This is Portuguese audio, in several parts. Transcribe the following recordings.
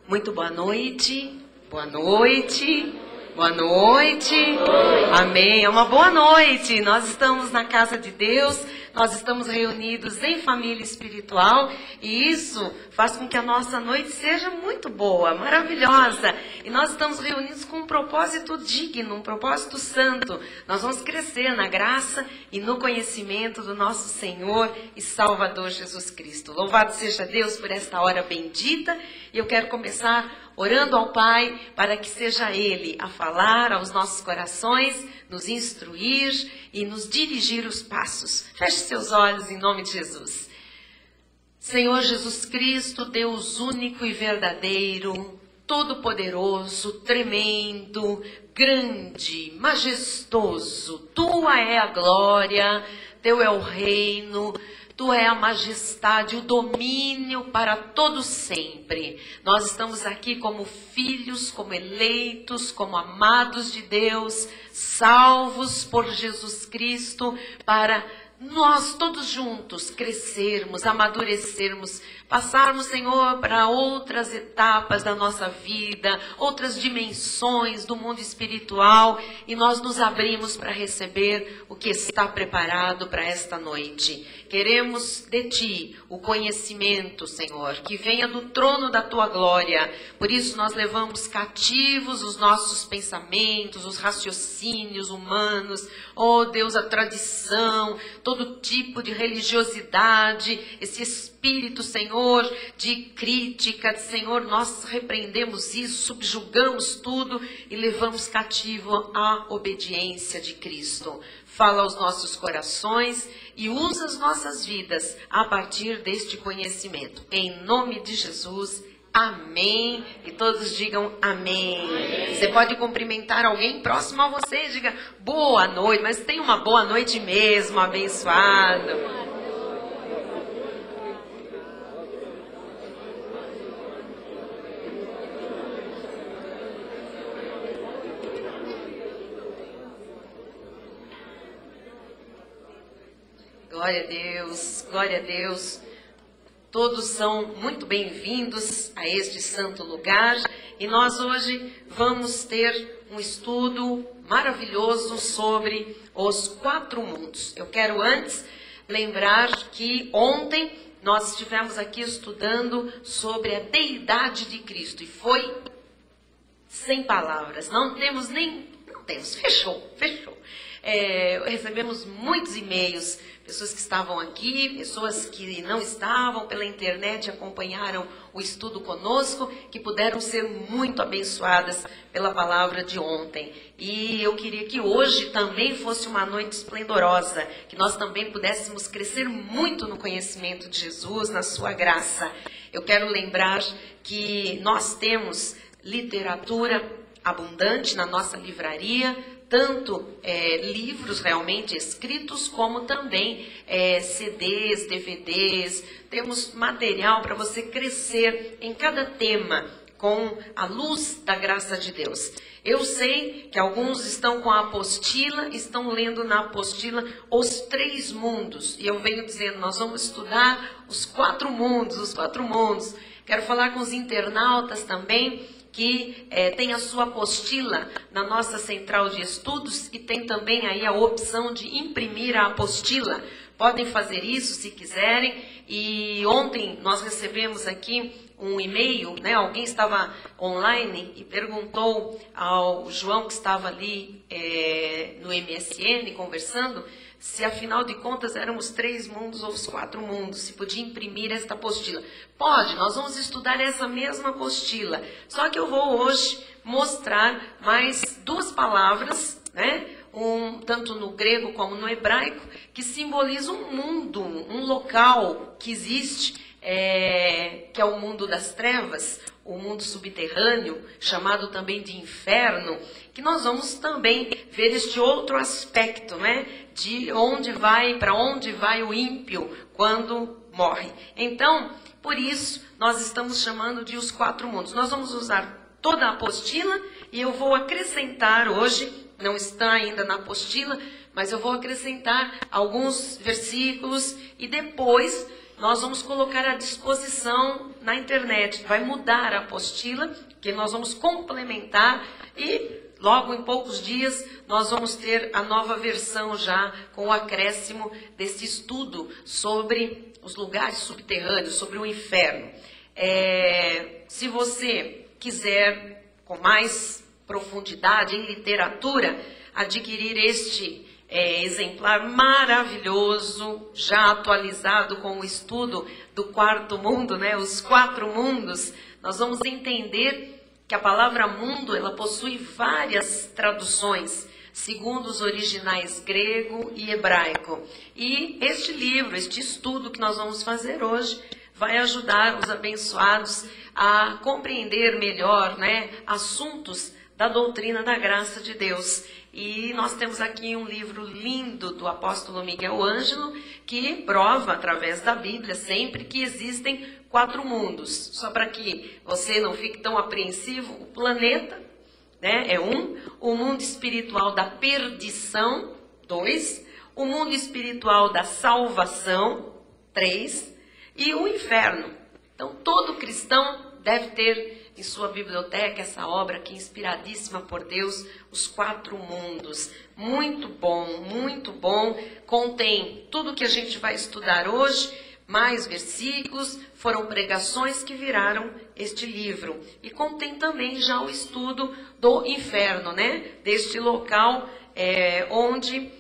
Muito boa noite, boa noite, boa noite, amém, é uma boa noite. Nós estamos na casa de Deus, nós estamos reunidos em família espiritual e isso faz com que a nossa noite seja muito boa, maravilhosa. E nós estamos reunidos com um propósito digno, um propósito santo. Nós vamos crescer na graça e no conhecimento do nosso Senhor e Salvador Jesus Cristo. Louvado seja Deus por esta hora bendita. E eu quero começar orando ao Pai para que seja Ele a falar aos nossos corações, nos instruir e nos dirigir os passos. Feche seus olhos em nome de Jesus. Senhor Jesus Cristo, Deus único e verdadeiro, todo-poderoso, tremendo, grande, majestoso, Tua é a glória, Teu é o reino, Tu é a majestade, o domínio para todo sempre. Nós estamos aqui como filhos, como eleitos, como amados de Deus, salvos por Jesus Cristo, para nós todos juntos crescermos, amadurecermos, passarmos, Senhor, para outras etapas da nossa vida, outras dimensões do mundo espiritual, e nós nos abrimos para receber o que está preparado para esta noite. Queremos de Ti o conhecimento, Senhor, que venha do trono da Tua glória. Por isso nós levamos cativos os nossos pensamentos, os raciocínios humanos, oh Deus, a tradição, todo tipo de religiosidade, esse espírito, Senhor, de crítica, Senhor, nós repreendemos isso, subjugamos tudo e levamos cativo a obediência de Cristo. Fala aos nossos corações e usa as nossas vidas a partir deste conhecimento. Em nome de Jesus, amém. E todos digam amém. Amém. Você pode cumprimentar alguém próximo a você e diga boa noite, mas tenha uma boa noite mesmo, abençoado. Glória a Deus, glória a Deus. Todos são muito bem-vindos a este santo lugar. E nós hoje vamos ter um estudo maravilhoso sobre os 4 mundos. Eu quero antes lembrar que ontem nós estivemos aqui estudando sobre a deidade de Cristo. E foi sem palavras, não temos, fechou. Recebemos muitos e-mails, pessoas que estavam aqui, pessoas que não estavam pela internet, acompanharam o estudo conosco, que puderam ser muito abençoadas pela palavra de ontem. E eu queria que hoje também fosse uma noite esplendorosa, que nós também pudéssemos crescer muito no conhecimento de Jesus, na sua graça. Eu quero lembrar que nós temos literatura abundante na nossa livraria, tanto livros realmente escritos, como também CDs, DVDs. Temos material para você crescer em cada tema com a luz da graça de Deus. Eu sei que alguns estão com a apostila, estão lendo na apostila os 3 mundos. E eu venho dizendo, nós vamos estudar os 4 mundos. Quero falar com os internautas também, que tem a sua apostila na nossa central de estudos e tem também aí a opção de imprimir a apostila. Podem fazer isso se quiserem. E ontem nós recebemos aqui um e-mail, né? Alguém estava online e perguntou ao João, que estava ali no MSN conversando, se afinal de contas éramos 3 mundos ou os 4 mundos, se podia imprimir esta apostila. Pode, nós vamos estudar essa mesma apostila, só que eu vou hoje mostrar mais 2 palavras, né? Tanto no grego como no hebraico, que simbolizam um mundo, um local que existe, que é o mundo das trevas, o mundo subterrâneo, chamado também de inferno, que nós vamos também ver este outro aspecto, né? De onde vai, para onde vai o ímpio quando morre. Então, por isso, nós estamos chamando de os 4 mundos. Nós vamos usar toda a apostila e eu vou acrescentar hoje, não está ainda na apostila, mas eu vou acrescentar alguns versículos e depois nós vamos colocar à disposição na internet. Vai mudar a apostila, que nós vamos complementar e logo em poucos dias nós vamos ter a nova versão já com o acréscimo desse estudo sobre os lugares subterrâneos, sobre o inferno. Se você quiser com mais profundidade em literatura, adquirir este exemplar maravilhoso, já atualizado com o estudo do quarto mundo, né? Os 4 mundos, nós vamos entender que a palavra mundo, ela possui várias traduções, segundo os originais grego e hebraico. E este livro, este estudo que nós vamos fazer hoje, vai ajudar os abençoados a compreender melhor, né, assuntos da doutrina da graça de Deus. E nós temos aqui um livro lindo do apóstolo Miguel Ângelo, que prova, através da Bíblia, sempre que existem 4 mundos. Só para que você não fique tão apreensivo, o planeta, né, é 1, o mundo espiritual da perdição, 2, o mundo espiritual da salvação, 3, e o inferno. Então, todo cristão deve ter em sua biblioteca essa obra aqui, inspiradíssima por Deus, Os 4 Mundos. Muito bom, contém tudo que a gente vai estudar hoje, mais versículos, foram pregações que viraram este livro. E contém também já o estudo do inferno, né? Deste local onde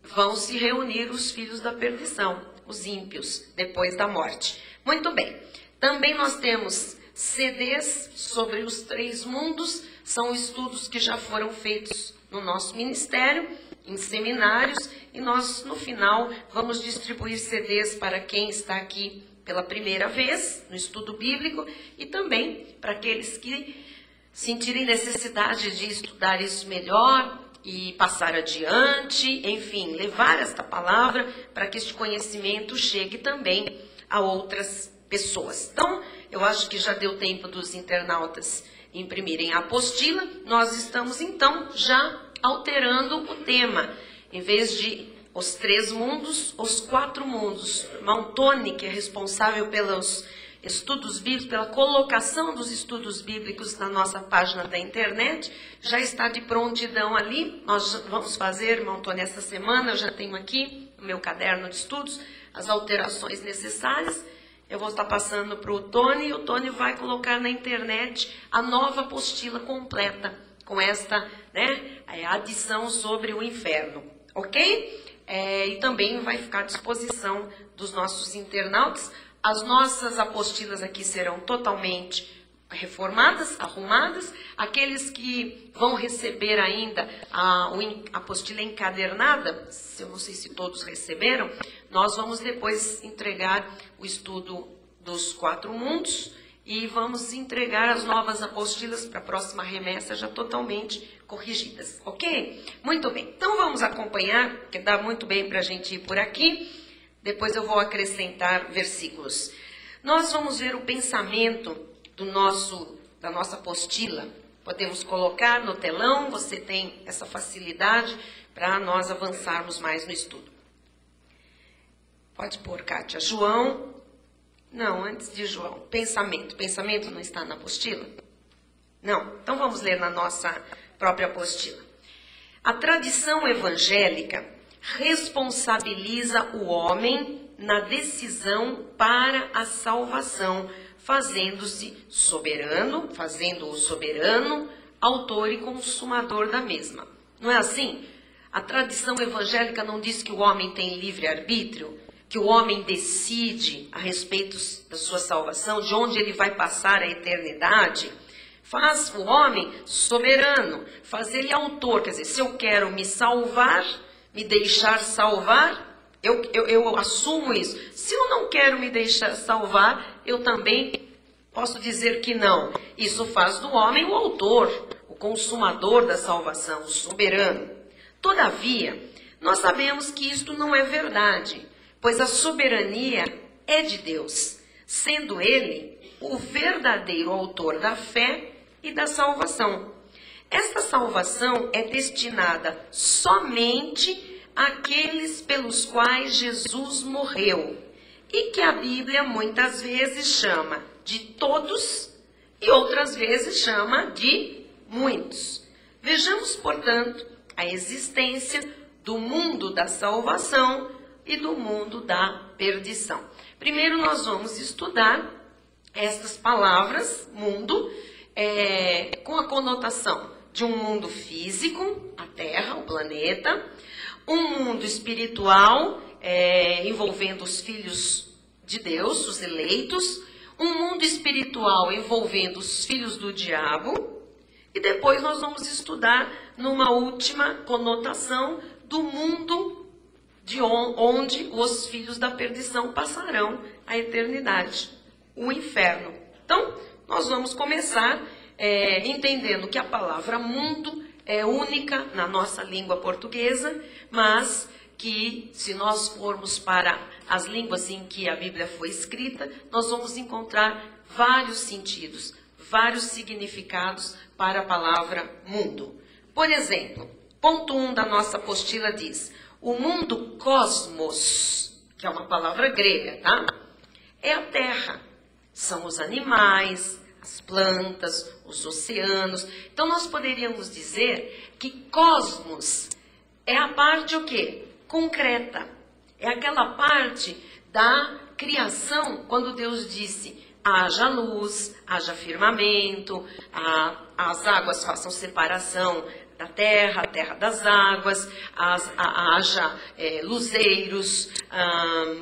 vão se reunir os filhos da perdição, os ímpios, depois da morte. Muito bem, também nós temos CDs sobre os 3 mundos, são estudos que já foram feitos no nosso ministério, em seminários, e nós, no final, vamos distribuir CDs para quem está aqui pela primeira vez, no estudo bíblico, e também para aqueles que sentirem necessidade de estudar isso melhor e passar adiante, enfim, levar esta palavra para que este conhecimento chegue também a outras pessoas. Então, eu acho que já deu tempo dos internautas imprimirem a apostila. Nós estamos, então, já alterando o tema. Em vez de os 3 mundos, os 4 mundos. Irmão Tony, que é responsável pelos estudos bíblicos, pela colocação dos estudos bíblicos na nossa página da internet, já está de prontidão ali. Nós vamos fazer, irmão Tony, essa semana, eu já tenho aqui no meu caderno de estudos as alterações necessárias. Eu vou estar passando para o Tony e o Tony vai colocar na internet a nova apostila completa com esta, né, adição sobre o inferno, ok? E também vai ficar à disposição dos nossos internautas. As nossas apostilas aqui serão totalmente reformadas, arrumadas. Aqueles que vão receber ainda a apostila encadernada, eu não sei se todos receberam, nós vamos depois entregar o estudo dos 4 mundos e vamos entregar as novas apostilas para a próxima remessa já totalmente corrigidas, ok? Muito bem, então vamos acompanhar, que dá muito bem para a gente ir por aqui, depois eu vou acrescentar versículos. Nós vamos ver o pensamento da nossa apostila. Podemos colocar no telão, você tem essa facilidade para nós avançarmos mais no estudo. Pode pôr, Kátia. João, não, antes de João, pensamento. Pensamento não está na apostila? Não, então vamos ler na nossa própria apostila. A tradição evangélica responsabiliza o homem na decisão para a salvação, fazendo-o soberano, autor e consumador da mesma. Não é assim? A tradição evangélica não diz que o homem tem livre-arbítrio, que o homem decide a respeito da sua salvação, de onde ele vai passar a eternidade. Faz o homem soberano, faz ele autor. Quer dizer, se eu quero me salvar, me deixar salvar, eu assumo isso. Se eu não quero me deixar salvar, eu também posso dizer que não. Isso faz do homem o autor, o consumador da salvação, o soberano. Todavia, nós sabemos que isto não é verdade, pois a soberania é de Deus, sendo Ele o verdadeiro autor da fé e da salvação. Esta salvação é destinada somente àqueles pelos quais Jesus morreu e que a Bíblia muitas vezes chama de todos e outras vezes chama de muitos. Vejamos, portanto, a existência do mundo da salvação e do mundo da perdição. Primeiro nós vamos estudar estas palavras, mundo, com a conotação de um mundo físico, a Terra, o planeta, um mundo espiritual, envolvendo os filhos de Deus, os eleitos, um mundo espiritual envolvendo os filhos do diabo, e depois nós vamos estudar numa última conotação do mundo de onde os filhos da perdição passarão a eternidade, o inferno. Então, nós vamos começar entendendo que a palavra mundo é única na nossa língua portuguesa, mas que se nós formos para as línguas em que a Bíblia foi escrita, nós vamos encontrar vários sentidos, vários significados para a palavra mundo. Por exemplo, ponto 1 da nossa apostila diz: o mundo cosmos, que é uma palavra grega, tá? É a Terra, são os animais, as plantas, os oceanos. Então nós poderíamos dizer que cosmos é a parte o quê? Concreta. É aquela parte da criação, quando Deus disse: haja luz, haja firmamento, as águas façam separação da terra, a terra das águas, haja luzeiros,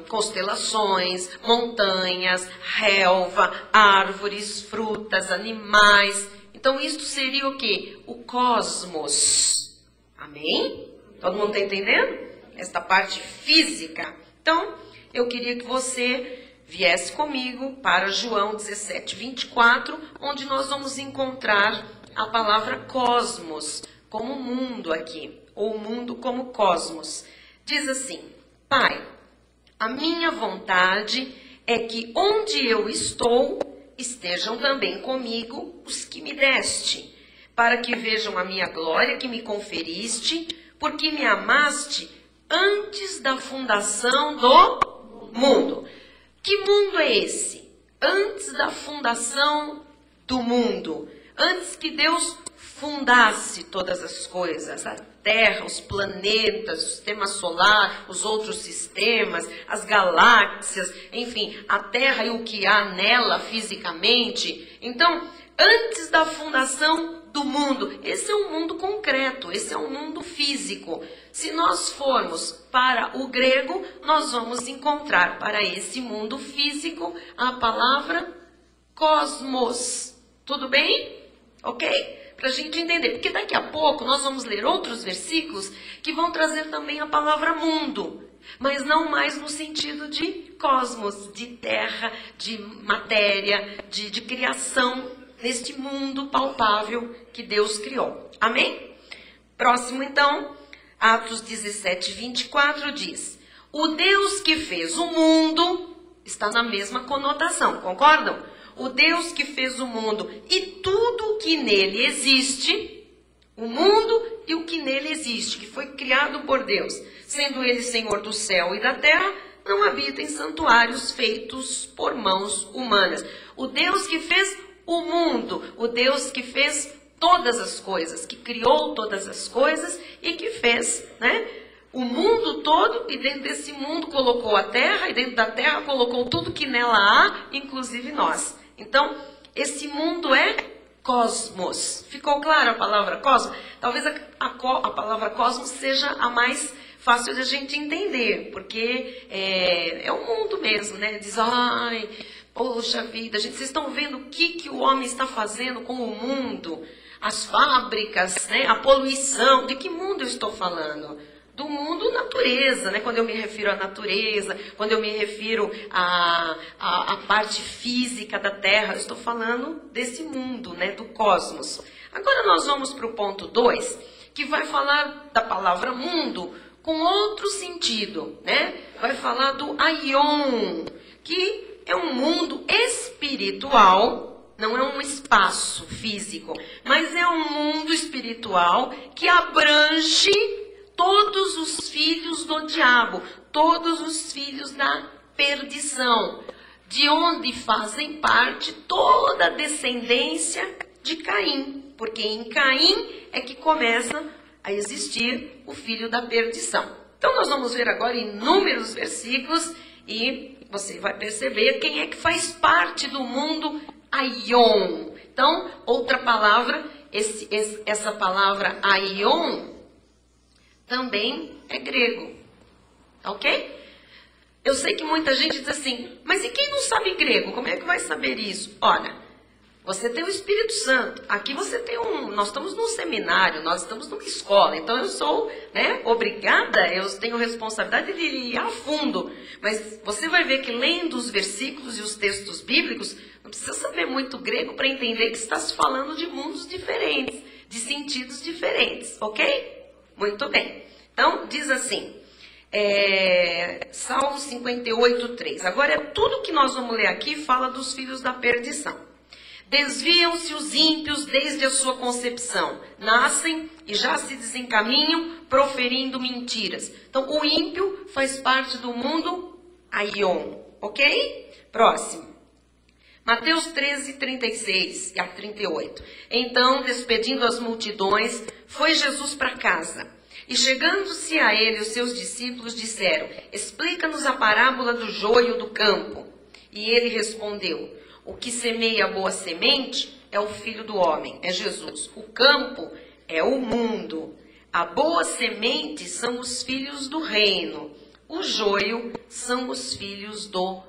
constelações, montanhas, relva, árvores, frutas, animais. Então, isto seria o quê? O cosmos. Amém? Todo mundo está entendendo? Esta parte física. Então, eu queria que você viesse comigo para João 17, 24, onde nós vamos encontrar a palavra cosmos, como mundo aqui, ou mundo como cosmos. Diz assim: Pai, a minha vontade é que onde eu estou, estejam também comigo os que me deste, para que vejam a minha glória que me conferiste, porque me amaste antes da fundação do mundo. Que mundo é esse? Antes da fundação do mundo, antes que Deus fundasse todas as coisas, a Terra, os planetas, o sistema solar, os outros sistemas, as galáxias, enfim, a Terra e o que há nela fisicamente. Então, antes da fundação do mundo, esse é um mundo concreto, esse é um mundo físico. Se nós formos para o grego, nós vamos encontrar para esse mundo físico a palavra cosmos. Tudo bem? Ok? Para a gente entender, porque daqui a pouco nós vamos ler outros versículos que vão trazer também a palavra mundo, mas não mais no sentido de cosmos, de terra, de matéria, de criação, neste mundo palpável que Deus criou. Amém? Próximo então, Atos 17, 24 diz: o Deus que fez o mundo, está na mesma conotação, concordam? O Deus que fez o mundo e tudo o que nele existe, o mundo e o que nele existe, que foi criado por Deus, sendo ele Senhor do céu e da terra, não habita em santuários feitos por mãos humanas. O Deus que fez o mundo, o Deus que fez todas as coisas, que criou todas as coisas e que fez, o mundo todo, e dentro desse mundo colocou a terra, e dentro da terra colocou tudo que nela há, inclusive nós. Então, esse mundo é cosmos. Ficou claro a palavra cosmos? Talvez a palavra cosmos seja a mais fácil de a gente entender, porque é o mundo mesmo, Diz, ai, poxa vida, gente, vocês estão vendo o que o homem está fazendo com o mundo? As fábricas, a poluição. De que mundo eu estou falando? Do mundo natureza, quando eu me refiro à natureza, quando eu me refiro à parte física da Terra, eu estou falando desse mundo, do cosmos. Agora nós vamos para o ponto 2, que vai falar da palavra mundo com outro sentido, Vai falar do aion, que é um mundo espiritual, não é um espaço físico, mas é um mundo espiritual que abrange todos os filhos do diabo, todos os filhos da perdição, de onde fazem parte toda a descendência de Caim, porque em Caim é que começa a existir o filho da perdição. Então nós vamos ver agora inúmeros versículos e você vai perceber quem é que faz parte do mundo Aion. Então, outra palavra, essa palavra Aion também é grego, ok? Eu sei que muita gente diz assim, mas e quem não sabe grego? Como é que vai saber isso? Olha, você tem o Espírito Santo, aqui você tem nós estamos num seminário, nós estamos numa escola, então eu sou, obrigada, eu tenho responsabilidade de ir a fundo, mas você vai ver que lendo os versículos e os textos bíblicos, não precisa saber muito grego para entender que está se falando de mundos diferentes, de sentidos diferentes, ok? Muito bem. Então, diz assim, Salmo 58:3. Agora, tudo que nós vamos ler aqui fala dos filhos da perdição. Desviam-se os ímpios desde a sua concepção. Nascem e já se desencaminham, proferindo mentiras. Então, o ímpio faz parte do mundo Aion, ok? Próximo. Mateus 13:36 a 38. Então, despedindo as multidões, foi Jesus para casa. E chegando-se a ele, os seus discípulos disseram, explica-nos a parábola do joio do campo. E ele respondeu, o que semeia a boa semente é o Filho do Homem, é Jesus. O campo é o mundo. A boa semente são os filhos do reino. O joio são os filhos do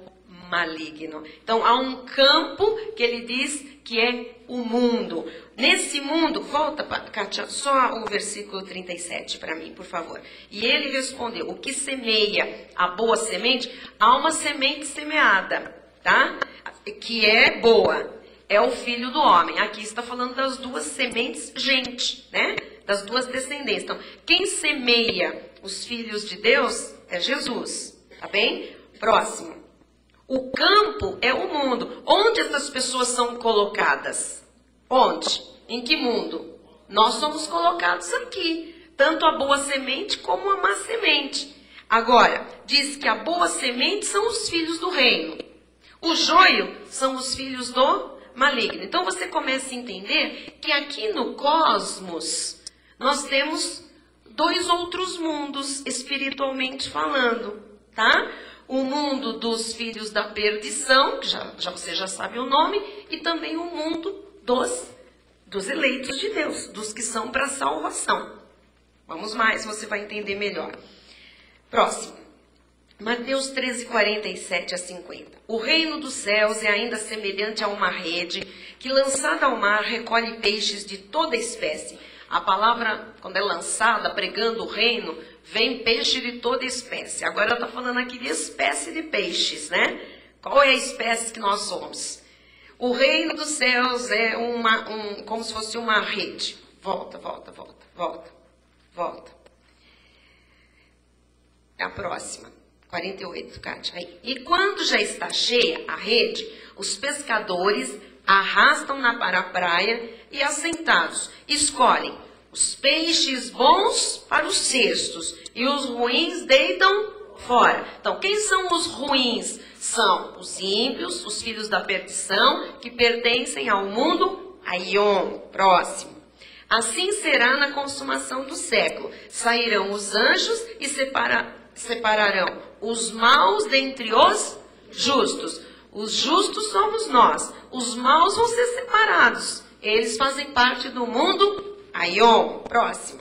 maligno. Então, há um campo que ele diz que é o mundo. Nesse mundo, volta, Kátia, só o versículo 37 para mim, por favor. E ele respondeu, o que semeia a boa semente, há uma semente semeada, tá? Que é boa, é o Filho do Homem. Aqui está falando das duas sementes, gente, né? Das duas descendências. Então, quem semeia os filhos de Deus é Jesus, tá bem? Próximo. O campo é o mundo. Onde essas pessoas são colocadas? Onde? Em que mundo? Nós somos colocados aqui. Tanto a boa semente como a má semente. Agora, diz que a boa semente são os filhos do reino. O joio são os filhos do maligno. Então você começa a entender que aqui no cosmos nós temos dois outros mundos espiritualmente falando, tá? O mundo dos filhos da perdição, que você já sabe o nome, e também o mundo dos eleitos de Deus, dos que são para a salvação. Vamos mais, você vai entender melhor. Próximo. Mateus 13:47 a 50. O reino dos céus é ainda semelhante a uma rede que, lançada ao mar, recolhe peixes de toda espécie. A palavra, quando é lançada, pregando o reino, vem peixe de toda espécie. Agora está falando aqui de espécie de peixes, né? Qual é a espécie que nós somos? O reino dos céus é como se fosse uma rede. Volta. É a próxima. 48, Kátia. Aí. E quando já está cheia a rede, os pescadores arrastam para a praia e, assentados, escolhem os peixes bons para os cestos e os ruins deitam fora. Então, quem são os ruins? São os ímpios, os filhos da perdição, que pertencem ao mundo Aion. Próximo. Assim será na consumação do século. Sairão os anjos e separarão os maus dentre os justos. Os justos somos nós. Os maus vão ser separados. Eles fazem parte do mundo Aion. Próximo.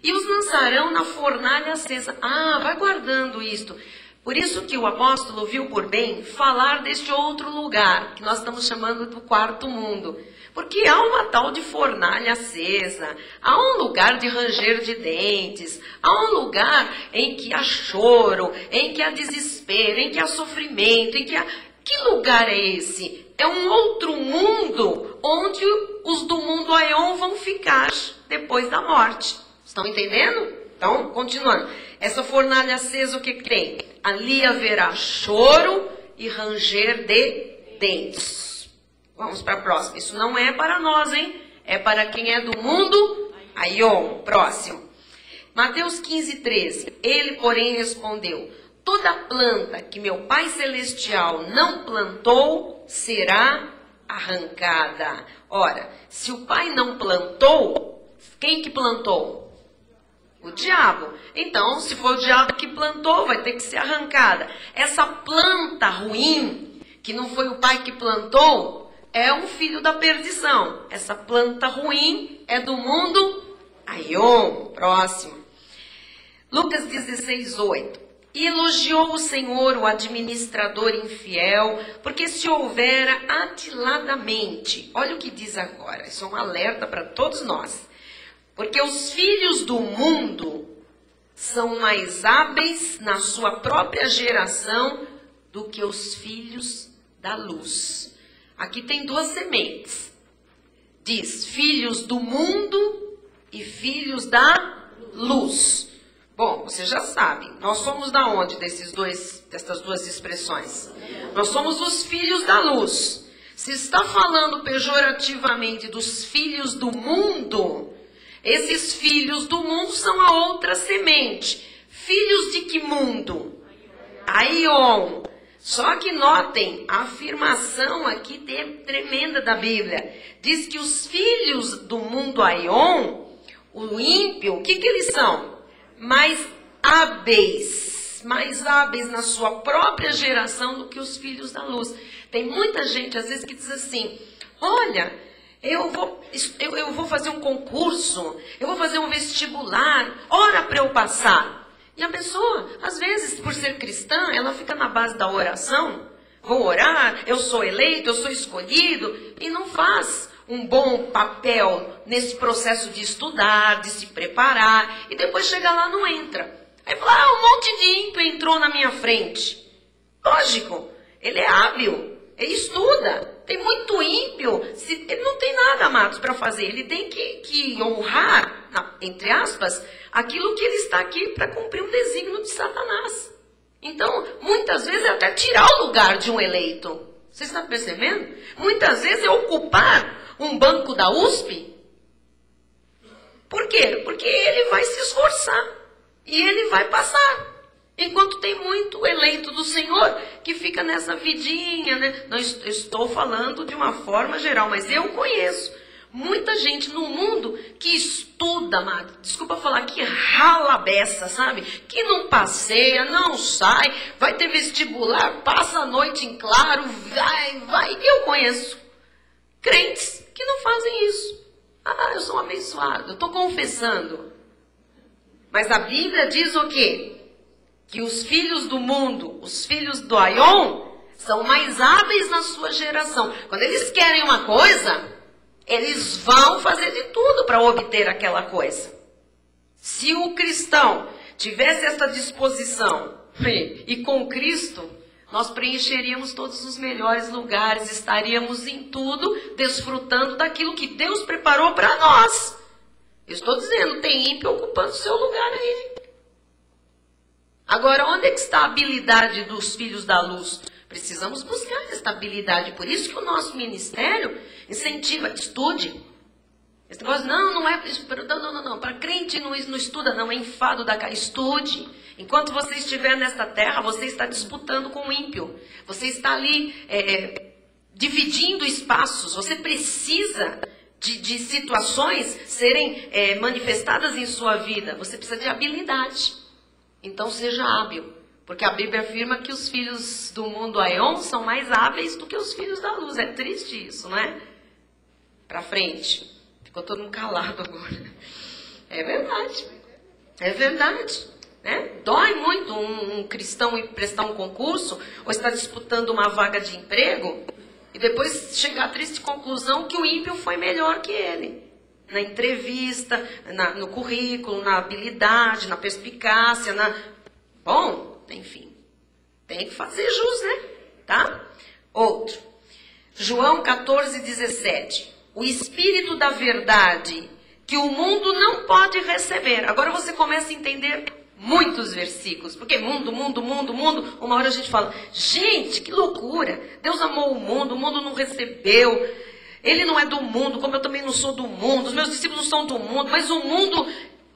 E os lançarão na fornalha acesa. Vai guardando isto. Por isso que o apóstolo viu por bem falar deste outro lugar, que nós estamos chamando do quarto mundo. Porque há uma tal de fornalha acesa, há um lugar de ranger de dentes, há um lugar em que há choro, em que há desespero, em que há sofrimento, Que lugar é esse? É um outro mundo onde os do mundo Aion vão ficar depois da morte. Estão entendendo? Então, continuando. Essa fornalha acesa, o que tem? Ali haverá choro e ranger de dentes. Vamos para a próxima. Isso não é para nós, hein? É para quem é do mundo Aion. Próximo. Mateus 15:13. Ele, porém, respondeu: toda planta que meu Pai Celestial não plantou será arrancada. Ora, se o Pai não plantou, quem que plantou? O diabo. Então, se for o diabo que plantou, vai ter que ser arrancada. Essa planta ruim, que não foi o Pai que plantou, é um filho da perdição. Essa planta ruim é do mundo Aion. Próximo. Lucas 16:8. E elogiou o Senhor o administrador infiel, porque se houvera atiladamente. Olha o que diz agora. Isso é um alerta para todos nós. Porque os filhos do mundo são mais hábeis na sua própria geração do que os filhos da luz. Aqui tem duas sementes. Diz filhos do mundo e filhos da luz. Bom, você já sabe, nós somos da onde dessas duas expressões? Nós somos os filhos da luz. Se está falando pejorativamente dos filhos do mundo, esses filhos do mundo são a outra semente. Filhos de que mundo? Aion. Só que notem, a afirmação aqui tremenda da Bíblia. Diz que os filhos do mundo Aion, o ímpio, o que eles são? Mais hábeis na sua própria geração do que os filhos da luz. Tem muita gente, às vezes, que diz assim, olha, eu vou fazer um concurso, eu vou fazer um vestibular, ora para eu passar. E a pessoa, às vezes, por ser cristã, ela fica na base da oração. Vou orar, eu sou eleito, eu sou escolhido, e não faz um bom papel nesse processo de estudar, de se preparar, e depois chega lá, não entra. Aí fala, um monte de ímpio entrou na minha frente. Lógico, ele é hábil, ele estuda. Tem muito ímpio, ele não tem nada, amados, para fazer. Ele tem que honrar, entre aspas, aquilo que ele está aqui para cumprir um desígnio de Satanás. Então, muitas vezes é até tirar o lugar de um eleito. Você está percebendo? Muitas vezes é ocupar um banco da USP. Por quê? Porque ele vai se esforçar e ele vai passar. Enquanto tem muito eleito do Senhor que fica nessa vidinha, né? Não estou falando de uma forma geral, mas eu conheço muita gente no mundo que estuda, amado, desculpa falar, que rala a beça, sabe? Que não passeia, não sai, vai ter vestibular, passa a noite em claro, vai. Eu conheço crentes que não fazem isso. Ah, eu sou um abençoado, eu estou confessando. Mas a Bíblia diz o quê? Que os filhos do mundo, os filhos do Aion, são mais hábeis na sua geração. Quando eles querem uma coisa, eles vão fazer de tudo para obter aquela coisa. Se o cristão tivesse essa disposição e com Cristo, nós preencheríamos todos os melhores lugares, estaríamos em tudo, desfrutando daquilo que Deus preparou para nós. Eu estou dizendo, tem ímpio ocupando o seu lugar aí. Agora, onde é que está a habilidade dos filhos da luz? Precisamos buscar esta habilidade. Por isso que o nosso ministério incentiva, estude. Esse negócio, não é, não. Para crente não estuda, não, é enfado da cara. Estude. Enquanto você estiver nesta terra, você está disputando com o ímpio. Você está ali dividindo espaços. Você precisa de situações serem manifestadas em sua vida. Você precisa de habilidade. Então seja hábil, porque a Bíblia afirma que os filhos do mundo Aion são mais hábeis do que os filhos da luz. É triste isso, não é? Para frente. Ficou todo mundo calado agora. É verdade. É verdade. Né? Dói muito um cristão ir prestar um concurso ou estar disputando uma vaga de emprego e depois chegar à triste conclusão que o ímpio foi melhor que ele. Na entrevista, no currículo, na habilidade, na perspicácia, Bom, enfim, tem que fazer jus, né? Tá? Outro. João 14:17. O Espírito da verdade que o mundo não pode receber. Agora você começa a entender muitos versículos. Porque mundo. Uma hora a gente fala, gente, que loucura. Deus amou o mundo não recebeu. Ele não é do mundo, como eu também não sou do mundo. Os meus discípulos não são do mundo, mas o mundo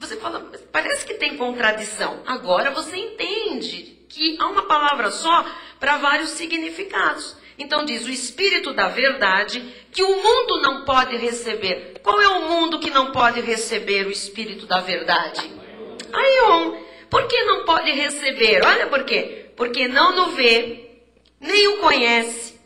Você fala, parece que tem contradição. Agora você entende que há uma palavra só para vários significados. Então diz, o Espírito da verdade, que o mundo não pode receber. Qual é o mundo que não pode receber o Espírito da verdade? Aion. Por que não pode receber? Olha por quê. Porque não o vê, nem o conhece.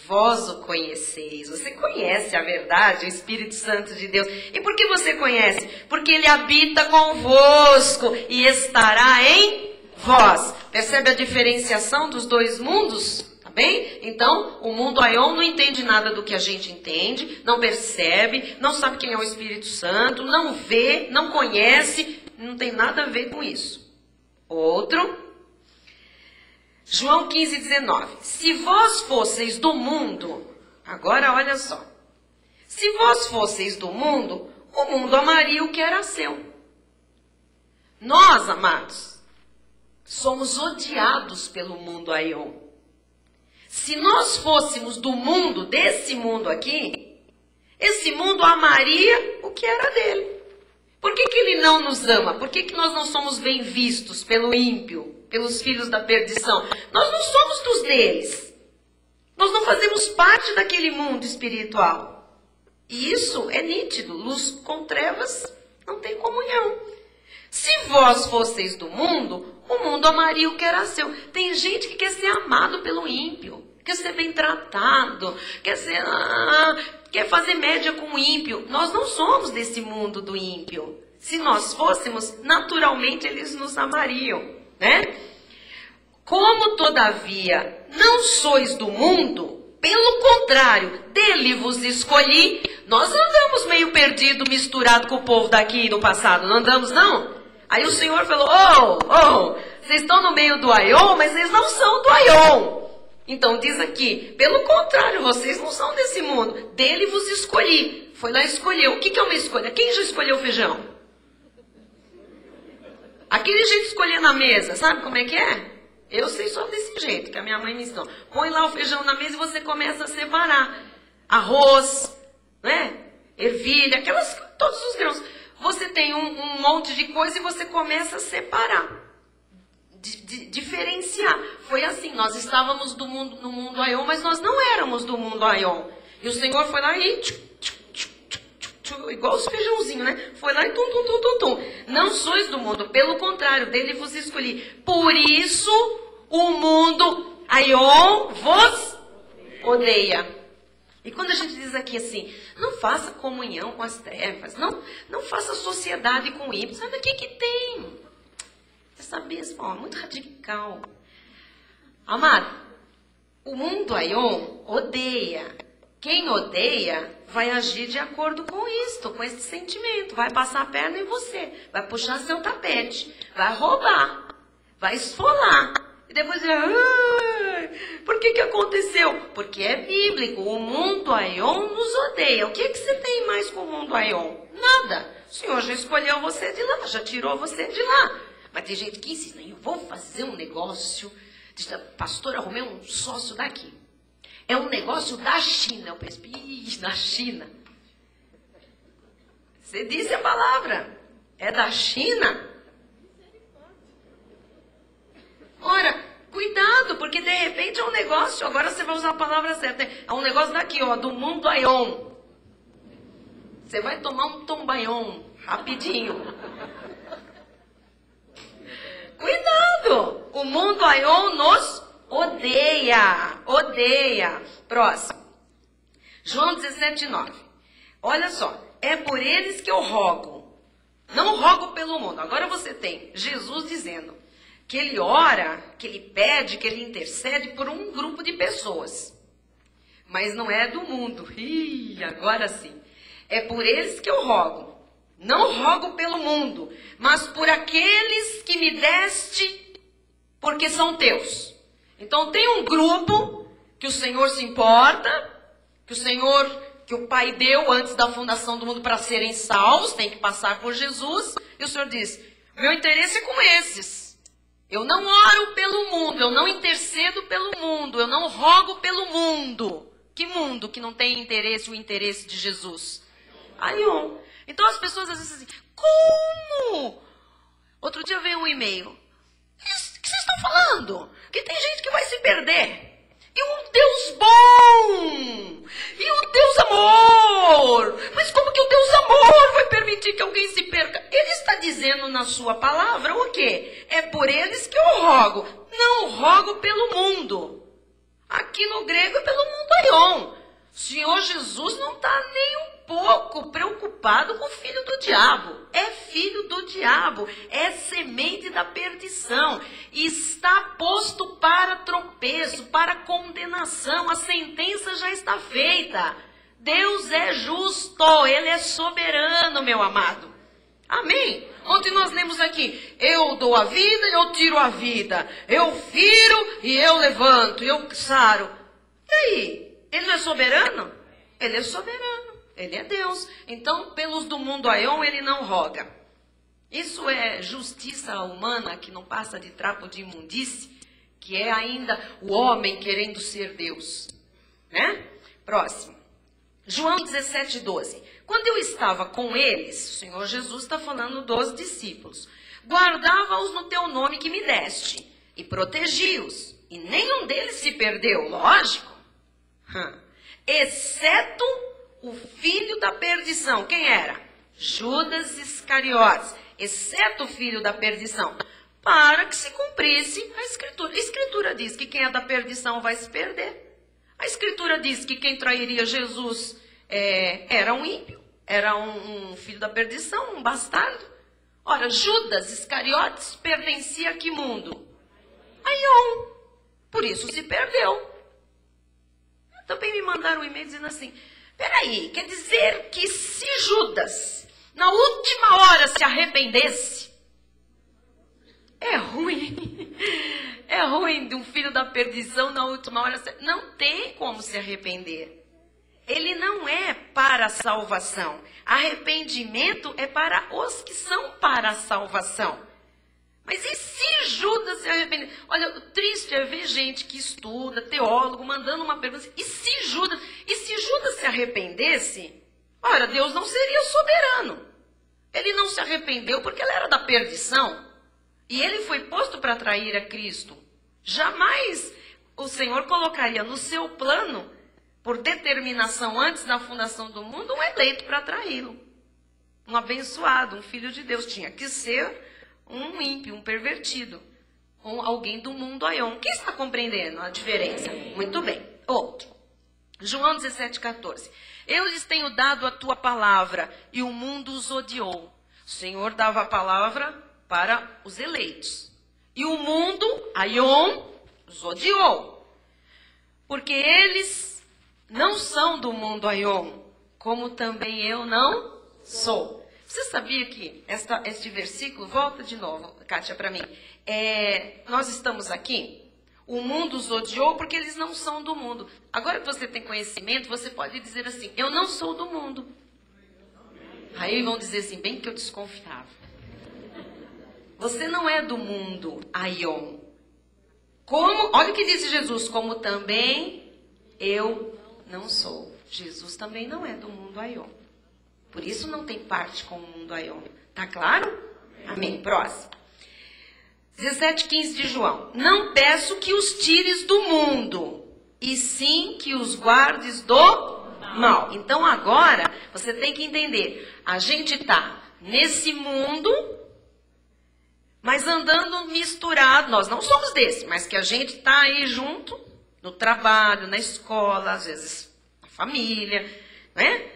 Vós o conheceis. Você conhece a verdade, o Espírito Santo de Deus. E por que você conhece? Porque ele habita convosco e estará em vós. Percebe a diferenciação dos dois mundos? Tá bem? Então, o mundo Aion não entende nada do que a gente entende, não percebe, não sabe quem é o Espírito Santo, não vê, não conhece, não tem nada a ver com isso. Outro, João 15:19. Se vós fosseis do mundo, agora olha só. Se vós fosseis do mundo, o mundo amaria o que era seu. Nós, amados, somos odiados pelo mundo Aion. Se nós fôssemos do mundo, desse mundo aqui, esse mundo amaria o que era dele. Por que ele não nos ama? Por que nós não somos bem vistos pelo ímpio, pelos filhos da perdição? Nós não somos dos deles. Nós não fazemos parte daquele mundo espiritual. E isso é nítido. Luz com trevas não tem comunhão. Se vós fosseis do mundo, o mundo amaria o que era seu. Tem gente que quer ser amado pelo ímpio, quer ser bem tratado, quer fazer média com o ímpio. Nós não somos desse mundo do ímpio. Se nós fôssemos, naturalmente eles nos amariam, né? Como, todavia, não sois do mundo, pelo contrário, dele vos escolhi. Nós andamos meio perdido, misturado com o povo daqui no passado, não andamos, não? Aí o Senhor falou, vocês estão no meio do Aion, mas vocês não são do Aion. Então diz aqui, pelo contrário, vocês não são desse mundo, dele vos escolhi. Foi lá e escolheu. O que é uma escolha? Quem já escolheu feijão? Aquele jeito de escolher na mesa, sabe como é que é? Eu sei só desse jeito, que a minha mãe me ensinou. Põe lá o feijão na mesa e você começa a separar. Arroz, né? Ervilha, todos os grãos. Você tem um monte de coisa e você começa a separar. Diferenciar. Foi assim, nós estávamos no mundo Aion, mas nós não éramos do mundo Aion. E o Senhor foi lá e... igual os feijãozinhos, né? Foi lá e tum. Não sois do mundo, pelo contrário, dele vos escolhi. Por isso, o mundo Aion vos odeia. E quando a gente diz aqui assim, não faça comunhão com as trevas, não faça sociedade com ímpios, sabe o que tem? Essa bênção, muito radical. Amado, o mundo Aion odeia. Quem odeia vai agir de acordo com isto, com esse sentimento. Vai passar a perna em você, vai puxar seu tapete, vai roubar, vai esfolar. E depois dizer, por que aconteceu? Porque é bíblico, o mundo Aion nos odeia. O que você tem mais com o mundo Aion? Nada. O Senhor já escolheu você de lá, já tirou você de lá. Mas tem gente que insiste, eu vou fazer um negócio, pastor, arrumei um sócio daqui. É um negócio da China. Eu penso, da China. Você disse a palavra. É da China? Ora, cuidado, porque de repente é um negócio, agora você vai usar a palavra certa. É um negócio daqui, do mundo Aion. Você vai tomar um tombaion, rapidinho. Cuidado! O mundo Aion nos odeia. Próximo. João 17:9. Olha só. É por eles que eu rogo. Não rogo pelo mundo. Agora você tem Jesus dizendo que ele ora, que ele pede, que ele intercede por um grupo de pessoas. Mas não é do mundo. Agora sim. É por eles que eu rogo. Não rogo pelo mundo, mas por aqueles que me deste, porque são teus. Então tem um grupo que o Senhor se importa, que o Pai deu antes da fundação do mundo para serem salvos, tem que passar por Jesus. E o Senhor diz, meu interesse é com esses. Eu não oro pelo mundo, eu não intercedo pelo mundo, eu não rogo pelo mundo. Que mundo que não tem interesse, o interesse de Jesus? Aion. Então as pessoas às vezes dizem, Como? Outro dia veio um e-mail. O que vocês estão falando? Que tem gente que vai se perder. E um Deus bom! E um Deus amor! Mas como que o Deus amor vai permitir que alguém se perca? Ele está dizendo na sua palavra o quê? É por eles que eu rogo. Não rogo pelo mundo. Aqui no grego é pelo mundo aion. O Senhor Jesus não está nem um pouco preocupado com o filho do diabo. É filho do diabo, é semente da perdição. Está posto para tropeço, para condenação. A sentença já está feita. Deus é justo, Ele é soberano, meu amado. Amém? Ontem nós lemos aqui, eu dou a vida e eu tiro a vida. Eu firo e eu levanto, eu saro. E aí? Ele não é soberano? Ele é soberano. Ele é Deus. Então, pelos do mundo aion, ele não roga. Isso é justiça humana que não passa de trapo de imundície, que é ainda o homem querendo ser Deus. Né? Próximo. João 17:12. Quando eu estava com eles, o Senhor Jesus está falando dos discípulos, guardava-os no teu nome que me deste, e protegi-os, e nenhum deles se perdeu, lógico. Exceto o filho da perdição. Quem era? Judas Iscariotes. Exceto o filho da perdição. Para que se cumprisse a Escritura. A Escritura diz que quem é da perdição vai se perder. A Escritura diz que quem trairia Jesus era um ímpio. Era um filho da perdição, um bastardo. Ora, Judas Iscariotes pertencia a que mundo? Aion. Por isso se perdeu. Também me mandaram um e-mail dizendo assim, peraí, quer dizer que se Judas, na última hora, se arrependesse, é ruim. É ruim de um filho da perdição, na última hora, não tem como se arrepender. Ele não é para a salvação. Arrependimento é para os que são para a salvação. Mas e se Judas se arrepender? Olha, o triste é ver gente que estuda, teólogo, mandando uma pergunta. E se Judas se arrependesse? Ora, Deus não seria soberano. Ele não se arrependeu porque ele era da perdição. E ele foi posto para trair a Cristo. Jamais o Senhor colocaria no seu plano, por determinação antes da fundação do mundo, um eleito para traí-lo. Um abençoado, um filho de Deus. Tinha que ser um ímpio, um pervertido, alguém do mundo aion. Quem está compreendendo a diferença? Muito bem. Outro. João 17:14. Eu lhes tenho dado a tua palavra e o mundo os odiou. O Senhor dava a palavra para os eleitos. E o mundo, aion, os odiou. Porque eles não são do mundo aion, como também eu não sou. Você sabia que este versículo, volta de novo, Kátia, para mim. Nós estamos aqui, o mundo os odiou porque eles não são do mundo. Agora que você tem conhecimento, você pode dizer assim, eu não sou do mundo. Aí vão dizer assim, bem que eu desconfiava. Você não é do mundo aion. Olha o que disse Jesus, como também eu não sou. Jesus também não é do mundo aion. Por isso não tem parte com o mundo aion. Tá claro? Amém. Próximo. 17:15 de João. Não peço que os tires do mundo, e sim que os guardes do mal. Então agora você tem que entender. A gente está nesse mundo, mas andando misturado. Nós não somos desse, mas que a gente está aí junto, no trabalho, na escola, às vezes na família, né?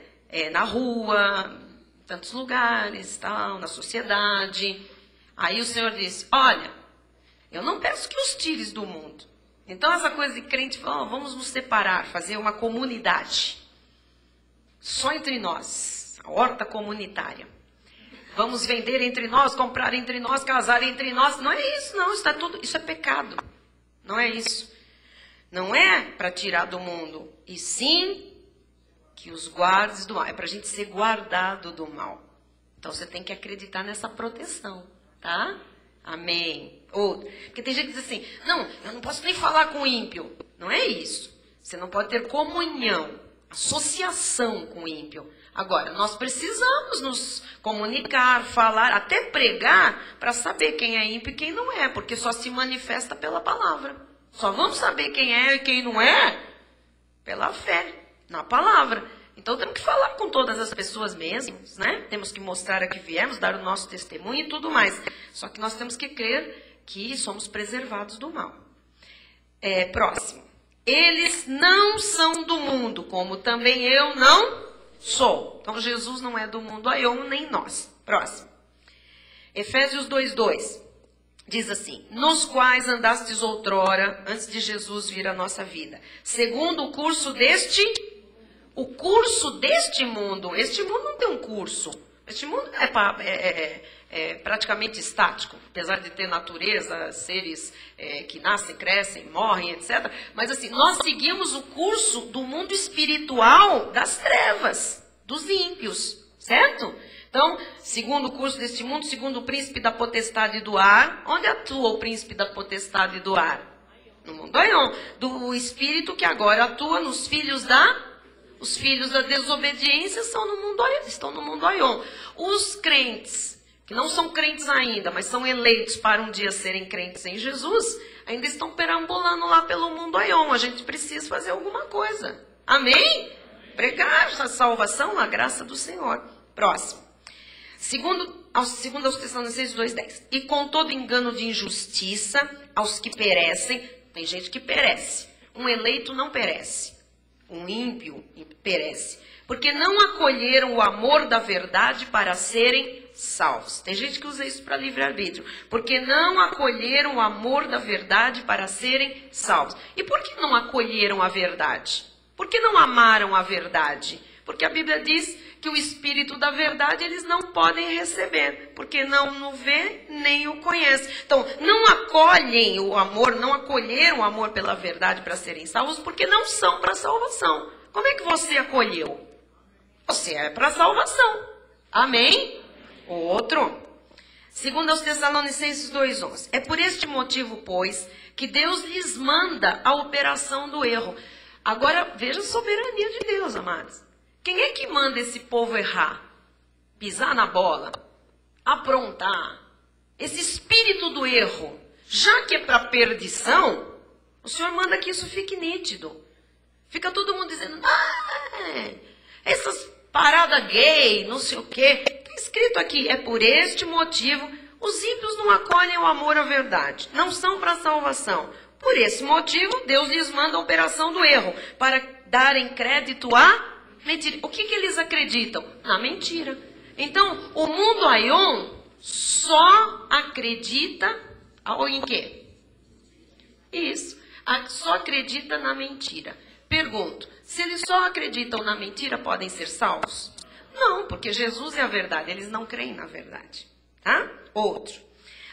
Na rua, em tantos lugares, tal, na sociedade. Aí o Senhor disse, olha, eu não peço que os tires do mundo. Então essa coisa de crente, vamos nos separar, fazer uma comunidade. Só entre nós, a horta comunitária. Vamos vender entre nós, comprar entre nós, casar entre nós. Não é isso, não, isso é pecado. Não é isso. Não é para tirar do mundo, e sim que os guardes do mal. É para a gente ser guardado do mal. Então você tem que acreditar nessa proteção, tá? Amém. Porque tem gente que diz assim, não, eu não posso nem falar com o ímpio. Não é isso. Você não pode ter comunhão. associação com o ímpio. Agora, nós precisamos nos comunicar, falar, até pregar, para saber quem é ímpio e quem não é, porque só se manifesta pela palavra. Só vamos saber quem é e quem não é pela fé, na palavra. Então temos que falar com todas as pessoas mesmo, né? Temos que mostrar a que viemos, dar o nosso testemunho e tudo mais. Só que nós temos que crer que somos preservados do mal. Próximo. Eles não são do mundo, como também eu não sou. Então Jesus não é do mundo aion, nem nós. Próximo. Efésios 2:2 diz assim: nos quais andastes outrora, antes de Jesus vir à nossa vida, segundo o curso deste mundo. Este mundo não tem um curso. Este mundo é praticamente estático, apesar de ter natureza, seres que nascem, crescem, morrem, etc. Mas assim, nós seguimos o curso do mundo espiritual das trevas, dos ímpios, certo? Então, segundo o curso deste mundo, segundo o príncipe da potestade do ar, onde atua o príncipe da potestade do ar? No mundo aion, do espírito que agora atua nos filhos da... Os filhos da desobediência estão no mundo aion. Os crentes, que não são crentes ainda, mas são eleitos para um dia serem crentes em Jesus, ainda estão perambulando lá pelo mundo aion. A gente precisa fazer alguma coisa. Amém? Pregar a salvação, a graça do Senhor. Próximo. Segundo aos Tessalonicenses 2:10. E com todo engano de injustiça aos que perecem, tem gente que perece. Um eleito não perece. Um ímpio perece, porque não acolheram o amor da verdade para serem salvos. Tem gente que usa isso para livre-arbítrio. Porque não acolheram o amor da verdade para serem salvos. E por que não acolheram a verdade? Por que não amaram a verdade? Porque a Bíblia diz que o Espírito da verdade eles não podem receber, porque não o vê nem o conhece. Então, não acolhem o amor, não acolheram o amor pela verdade para serem salvos, porque não são para salvação. Como é que você acolheu? Você é para salvação. Amém? Outro. Segundo aos Tessalonicenses 2:11. É por este motivo, pois, que Deus lhes manda a operação do erro. Agora, veja a soberania de Deus, amados. Quem é que manda esse povo errar? Pisar na bola? Aprontar? Esse espírito do erro, já que é para perdição, o Senhor manda que isso fique nítido. Fica todo mundo dizendo, essas paradas gay, não sei o quê. Está escrito aqui, é por este motivo, os ímpios não acolhem o amor à verdade. Não são para salvação. Por esse motivo, Deus lhes manda a operação do erro, para darem crédito a mentira. O que eles acreditam? Na mentira. Então, o mundo aion só acredita em quê? Isso. Só acredita na mentira. Pergunto, se eles só acreditam na mentira, podem ser salvos? Não, porque Jesus é a verdade. Eles não creem na verdade. Tá? Outro.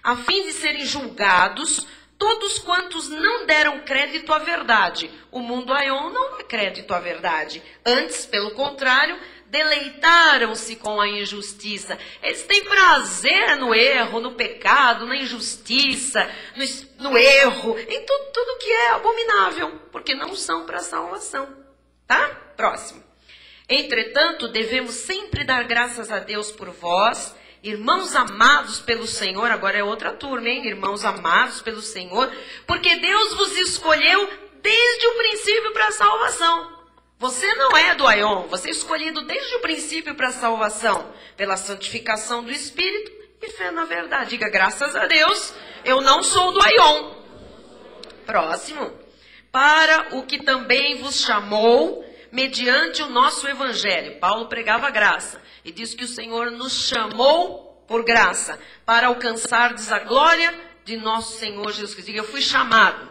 A fim de serem julgados todos quantos não deram crédito à verdade. O mundo aion não dá crédito à verdade. Antes, pelo contrário, deleitaram-se com a injustiça. Eles têm prazer no erro, no pecado, na injustiça, no erro, em tudo que é abominável, porque não são para a salvação. Tá? Próximo. Entretanto, devemos sempre dar graças a Deus por vós, irmãos amados pelo Senhor. Agora é outra turma, hein? Irmãos amados pelo Senhor, porque Deus vos escolheu desde o princípio para a salvação. Você não é do aion, você é escolhido desde o princípio para a salvação, pela santificação do Espírito e fé na verdade. Diga, graças a Deus, eu não sou do aion. Próximo. Para o que também vos chamou, mediante o nosso evangelho. Paulo pregava graça e diz que o Senhor nos chamou por graça, para alcançardes a glória de nosso Senhor Jesus Cristo. Diga, eu fui chamado.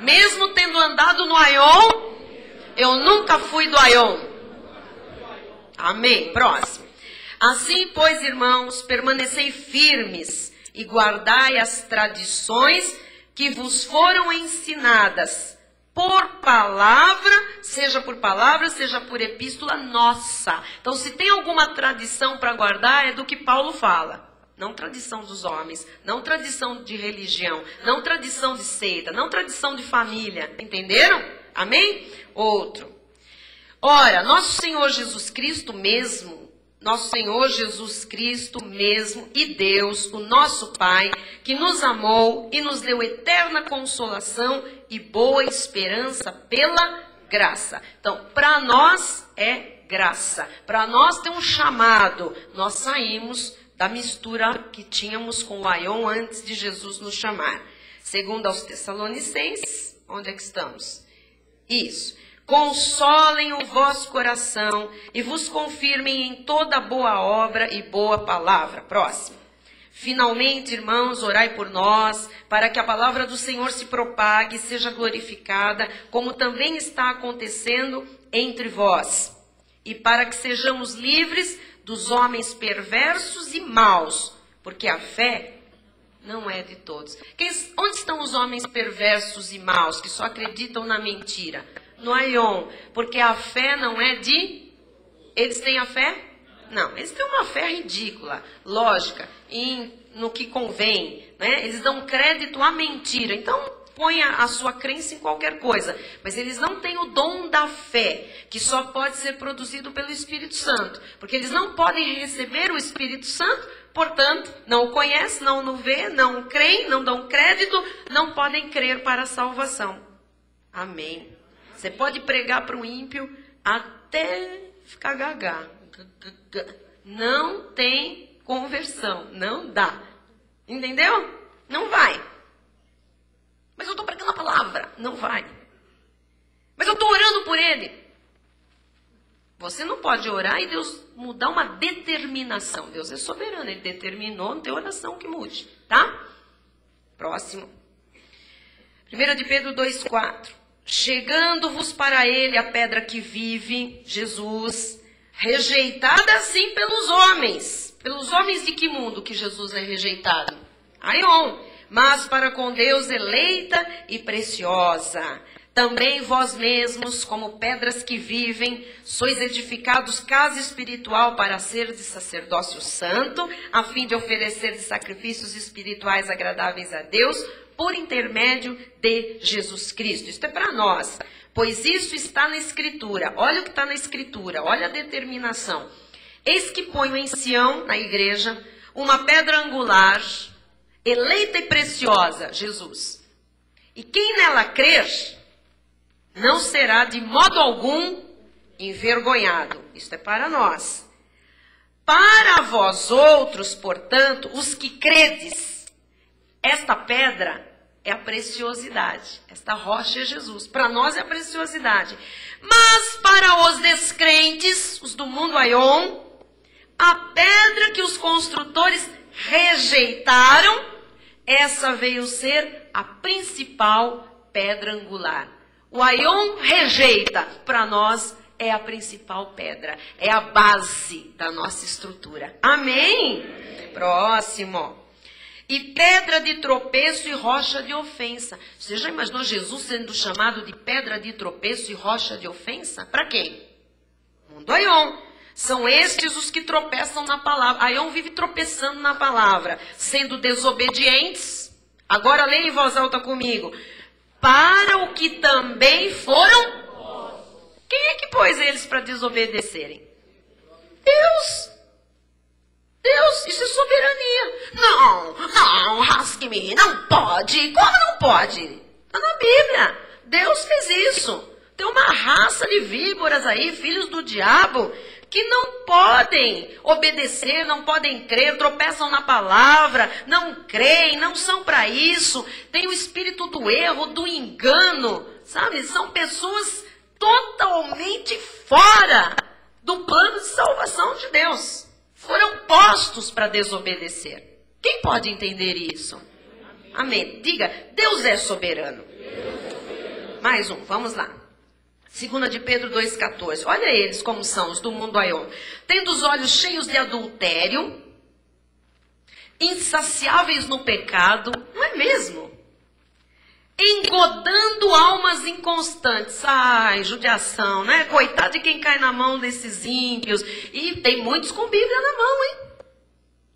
Mesmo tendo andado no aion, eu nunca fui do aion. Amém. Próximo. Assim, pois, irmãos, permanecei firmes e guardai as tradições que vos foram ensinadas por palavra, seja por epístola nossa. Então, se tem alguma tradição para guardar, é do que Paulo fala. Não tradição dos homens, não tradição de religião, não tradição de seita, não tradição de família. Entenderam? Amém? Outro. Ora, nosso Senhor Jesus Cristo mesmo e Deus, o nosso Pai, que nos amou e nos deu eterna consolação e boa esperança pela graça. Então, para nós é graça. Para nós tem um chamado. Nós saímos da mistura que tínhamos com o aion antes de Jesus nos chamar. Segundo aos Tessalonicenses, onde é que estamos? Isso. Consolem o vosso coração e vos confirmem em toda boa obra e boa palavra. Próximo. Finalmente, irmãos, orai por nós, para que a palavra do Senhor se propague e seja glorificada, como também está acontecendo entre vós. E para que sejamos livres dos homens perversos e maus, porque a fé não é de todos. Onde estão os homens perversos e maus, que só acreditam na mentira? No aion, porque a fé não é de... Eles têm a fé? Não, eles têm uma fé ridícula, lógica, no que convém, né? Eles dão crédito à mentira, então ponha a sua crença em qualquer coisa, mas eles não têm o dom da fé, que só pode ser produzido pelo Espírito Santo, porque eles não podem receber o Espírito Santo, portanto, não o conhecem, não o vê, não creem, não dão crédito, não podem crer para a salvação. Amém. Você pode pregar para o ímpio até ficar gagá. Não tem conversão. Não dá. Entendeu? Não vai. Mas eu estou pregando a palavra. Não vai. Mas eu estou orando por ele. Você não pode orar e Deus mudar uma determinação. Deus é soberano. Ele determinou, não tem oração que mude. Tá? Próximo. 1 de Pedro 2,4. Chegando-vos para ele a pedra que vive, Jesus, rejeitada assim pelos homens. Pelos homens de que mundo que Jesus é rejeitado? Aion. Mas para com Deus eleita e preciosa. Também vós mesmos, como pedras que vivem, sois edificados casa espiritual para ser de sacerdócio santo, a fim de oferecer sacrifícios espirituais agradáveis a Deus, por intermédio de Jesus Cristo. Isto é para nós, pois isso está na Escritura. Olha o que está na Escritura, olha a determinação. Eis que ponho em Sião, na igreja, uma pedra angular, eleita e preciosa, Jesus. E quem nela crer, não será de modo algum envergonhado. Isto é para nós. Para vós outros, portanto, os que credes, esta pedra é a preciosidade. Esta rocha é Jesus. Para nós é a preciosidade. Mas para os descrentes, os do mundo aion, a pedra que os construtores rejeitaram, essa veio ser a principal pedra angular. O aion rejeita. Para nós é a principal pedra. É a base da nossa estrutura. Amém? Próximo. E pedra de tropeço e rocha de ofensa. Você já imaginou Jesus sendo chamado de pedra de tropeço e rocha de ofensa? Para quem? Mundo aion. São estes os que tropeçam na palavra. Aion vive tropeçando na palavra, sendo desobedientes. Agora leia em voz alta comigo. Para o que também foram... Quem é que pôs eles para desobedecerem? Deus. Deus, isso é soberania. Não, rasgue-me, não pode. Como não pode? Está na Bíblia. Deus fez isso. Tem uma raça de víboras aí, filhos do diabo, que não podem obedecer, não podem crer, tropeçam na palavra, não creem, não são para isso. Tem o espírito do erro, do engano, sabe? São pessoas totalmente fora do plano de salvação de Deus. Foram postos para desobedecer. Quem pode entender isso? Amém. Diga, Deus é soberano. Mais um, vamos lá. 2 de Pedro 2,14. Olha eles como são, os do mundo aion. Tendo os olhos cheios de adultério, insaciáveis no pecado, não é mesmo? Engodando almas inconstantes. Ai, judiação, né? Coitado de quem cai na mão desses ímpios. E tem muitos com Bíblia na mão, hein?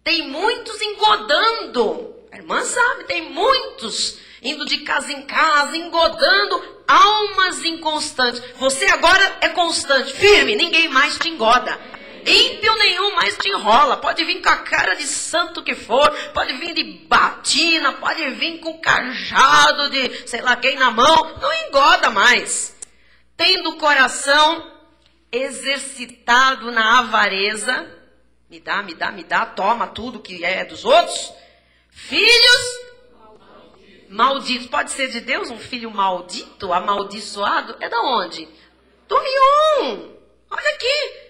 Tem muitos engodando. A irmã sabe, tem muitos indo de casa em casa, engodando almas inconstantes. Você agora é constante, firme, ninguém mais te engoda. Ímpio nenhum mais te enrola. Pode vir com a cara de santo que for, pode vir de batina, pode vir com cajado de sei lá quem na mão, não engoda mais. Tendo o coração exercitado na avareza, me dá, toma tudo que é dos outros. Filhos malditos. Pode ser de Deus um filho maldito, amaldiçoado? É da onde? Do Aion. Olha aqui.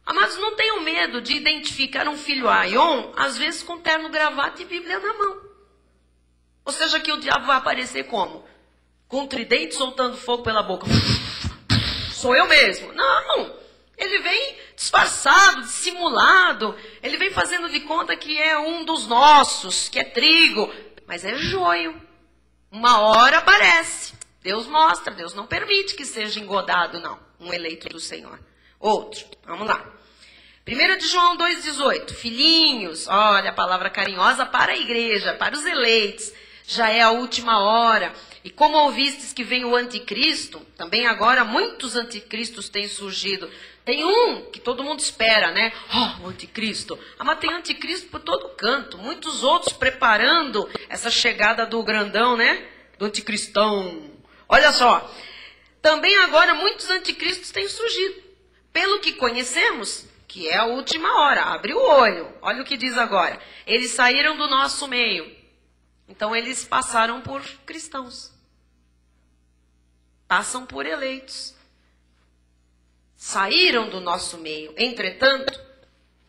Amados, não tenham medo de identificar um filho Aion, às vezes com terno, gravata e Bíblia na mão. Ou seja, que o diabo vai aparecer como? Com um tridente soltando fogo pela boca. Sou eu mesmo. Não. Ele vem disfarçado, dissimulado. Ele vem fazendo de conta que é um dos nossos, que é trigo. Mas é joio. Uma hora aparece. Deus mostra, Deus não permite que seja engodado, não. Um eleito do Senhor. Outro, vamos lá. 1 de João 2,18. Filhinhos, olha a palavra carinhosa para a igreja, para os eleitos. Já é a última hora. E como ouvistes que vem o anticristo, também agora muitos anticristos têm surgido. Tem um que todo mundo espera, né? O anticristo. Mas tem anticristo por todo canto. Muitos outros preparando essa chegada do grandão, né? Do anticristão. Olha só. Também agora muitos anticristos têm surgido. Pelo que conhecemos, que é a última hora. Abre o olho. Olha o que diz agora. Eles saíram do nosso meio. Então eles passaram por cristãos. Passam por eleitos. Saíram do nosso meio. Entretanto,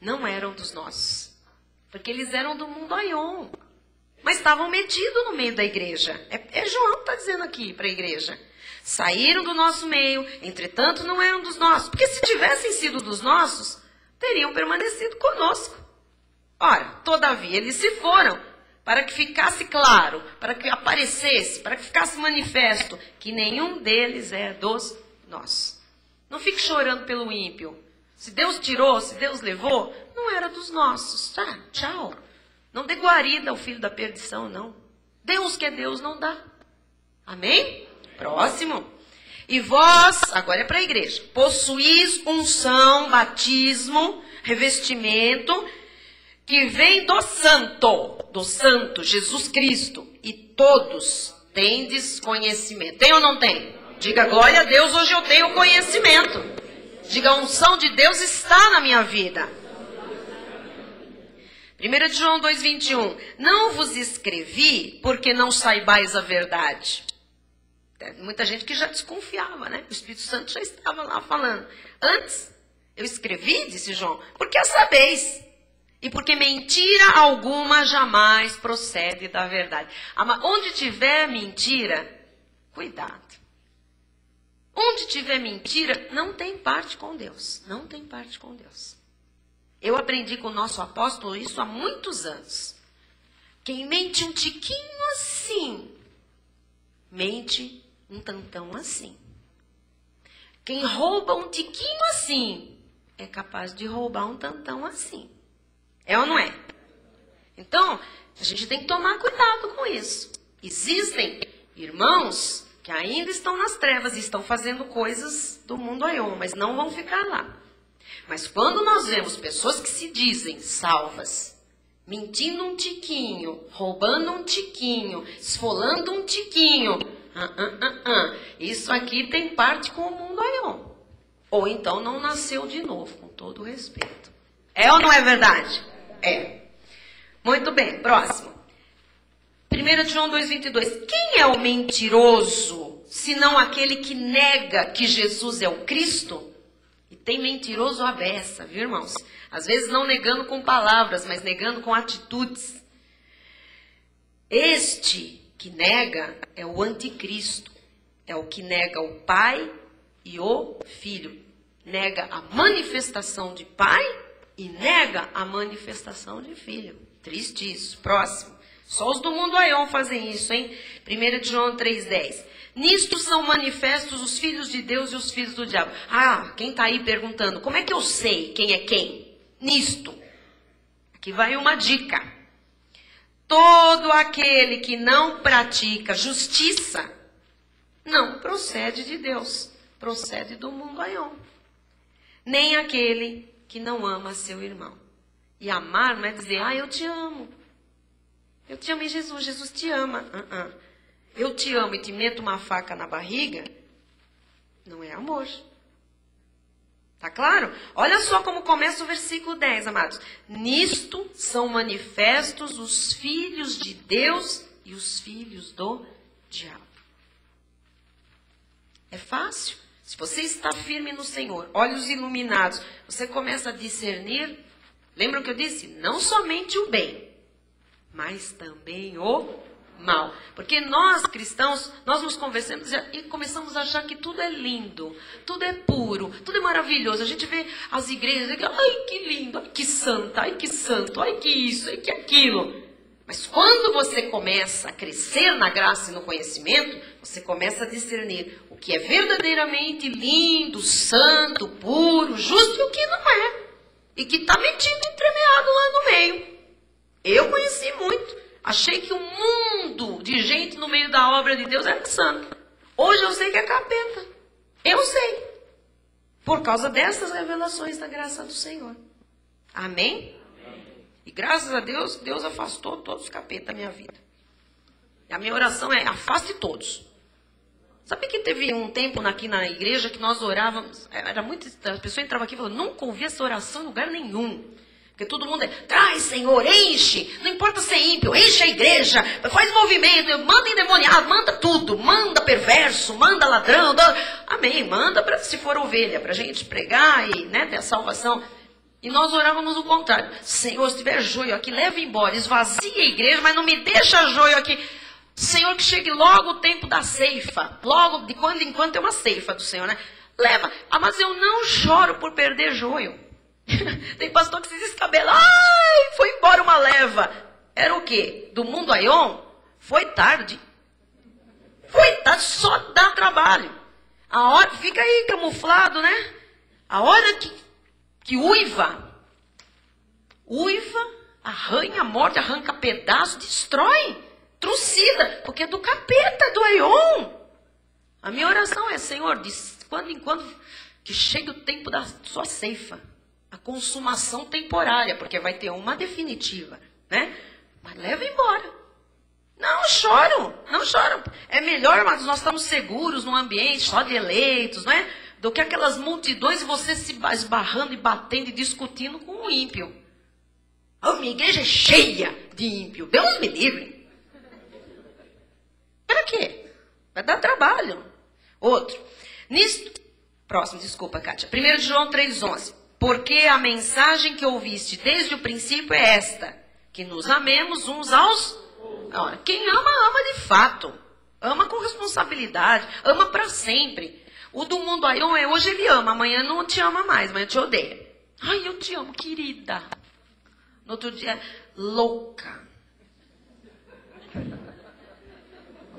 não eram dos nossos. Porque eles eram do mundo Aion. Mas estavam metidos no meio da igreja. É João que está dizendo aqui para a igreja. Saíram do nosso meio, entretanto não eram dos nossos. Porque se tivessem sido dos nossos, teriam permanecido conosco. Ora, todavia, eles se foram para que ficasse claro, para que aparecesse, para que ficasse manifesto que nenhum deles é dos nossos. Não fique chorando pelo ímpio. Se Deus tirou, se Deus levou, não era dos nossos. Tá, tchau. Não dê guarida ao filho da perdição, não. Deus que é Deus não dá. Amém? Próximo. E vós, agora é para a igreja, possuís unção, batismo, revestimento, que vem do santo, Jesus Cristo. E todos tendes conhecimento. Tem ou não tem? Diga glória a Deus, hoje eu tenho conhecimento. Diga, a unção de Deus está na minha vida. 1 de João 2,21. Não vos escrevi porque não saibais a verdade. Muita gente que já desconfiava, né? O Espírito Santo já estava lá falando. Antes, eu escrevi, disse João, porque a sabeis. E porque mentira alguma jamais procede da verdade. Onde tiver mentira, cuidado. Onde tiver mentira, não tem parte com Deus. Não tem parte com Deus. Eu aprendi com o nosso apóstolo isso há muitos anos. Quem mente um tiquinho assim, mente um tantão assim. Quem rouba um tiquinho assim, é capaz de roubar um tantão assim. É ou não é? Então, a gente tem que tomar cuidado com isso. Existem irmãos que ainda estão nas trevas e estão fazendo coisas do mundo Aion, mas não vão ficar lá. Mas quando nós vemos pessoas que se dizem salvas, mentindo um tiquinho, roubando um tiquinho, esfolando um tiquinho, isso aqui tem parte com o mundo Aion. Ou então não nasceu de novo, com todo o respeito. É ou não é verdade? É. Muito bem, próximo. 1 de João 2,22. Quem é o mentiroso, senão aquele que nega que Jesus é o Cristo? E tem mentiroso à beça, viu, irmãos? Às vezes não negando com palavras, mas negando com atitudes. Este que nega é o anticristo. É o que nega o Pai e o Filho. Nega a manifestação de Pai e nega a manifestação de Filho. Triste isso. Próximo. Só os do mundo Aion fazem isso, hein? 1 de João 3,10. Nisto são manifestos os filhos de Deus e os filhos do diabo. Quem está aí perguntando, como é que eu sei quem é quem? Nisto. Aqui vai uma dica. Todo aquele que não pratica justiça não procede de Deus, procede do mundo aion. Nem aquele que não ama seu irmão. E amar não é dizer, eu te amo. Eu te amo em Jesus, Jesus te ama. Eu te amo e te meto uma faca na barriga, não é amor. Tá claro? Olha só como começa o versículo 10, amados. Nisto são manifestos os filhos de Deus e os filhos do diabo. É fácil. Se você está firme no Senhor, olhos iluminados, você começa a discernir. Lembram que eu disse? Não somente o bem, mas também o mal. Porque nós, cristãos, nós nos conversamos e começamos a achar que tudo é lindo, tudo é puro, tudo é maravilhoso. A gente vê as igrejas e diz, ai que lindo, ai que santa, ai que santo, ai que isso, ai que aquilo. Mas quando você começa a crescer na graça e no conhecimento, você começa a discernir o que é verdadeiramente lindo, santo, puro, justo e o que não é. E que está metido, entremeado lá no meio. Eu conheci muito. Achei que o mundo de gente no meio da obra de Deus era santo. Hoje eu sei que é capeta. Eu sei. Por causa dessas revelações da graça do Senhor. Amém? E graças a Deus, Deus afastou todos os capetas da minha vida. E a minha oração é, afaste todos. Sabe que teve um tempo aqui na igreja que nós orávamos, era muito, a pessoa entrava aqui e falou, nunca ouvi essa oração em lugar nenhum. Porque todo mundo traz, Senhor, enche, não importa ser ímpio, enche a igreja, faz movimento, manda endemoniado, manda tudo, manda perverso, manda ladrão, amém, manda para se for ovelha, para a gente pregar e ter a salvação. E nós orávamos o contrário, Senhor, se tiver joio aqui, leva embora, esvazia a igreja, mas não me deixa joio aqui. Senhor, que chegue logo o tempo da ceifa, logo, de quando em quando tem uma ceifa do Senhor, né? Leva, mas eu não choro por perder joio. Tem pastor que se descabela, ai, foi embora uma leva. Era o quê? Do mundo aion? Foi tarde. Foi tarde, só dá trabalho. A hora, fica aí camuflado, né? A hora que uiva, arranha, morde, arranca pedaço, destrói, trucida, porque é do capeta, do aion. A minha oração é, Senhor, de quando em quando, que chegue o tempo da sua ceifa. A consumação temporária, porque vai ter uma definitiva, né? Mas leva embora. Não choram, não choram. É melhor, mas nós estamos seguros num ambiente só de eleitos, não é? Do que aquelas multidões e você se esbarrando e batendo e discutindo com o ímpio. A minha igreja é cheia de ímpio. Deus me livre. Para quê? Vai dar trabalho. Outro. Nisto, próximo, desculpa, Kátia. 1 João 3,11. Porque a mensagem que ouviste desde o princípio é esta, que nos amemos uns aos... Ora, quem ama, ama de fato. Ama com responsabilidade, ama para sempre. O do mundo aion é hoje ele ama, amanhã não te ama mais, amanhã te odeia. Ai, eu te amo, querida. No outro dia, louca.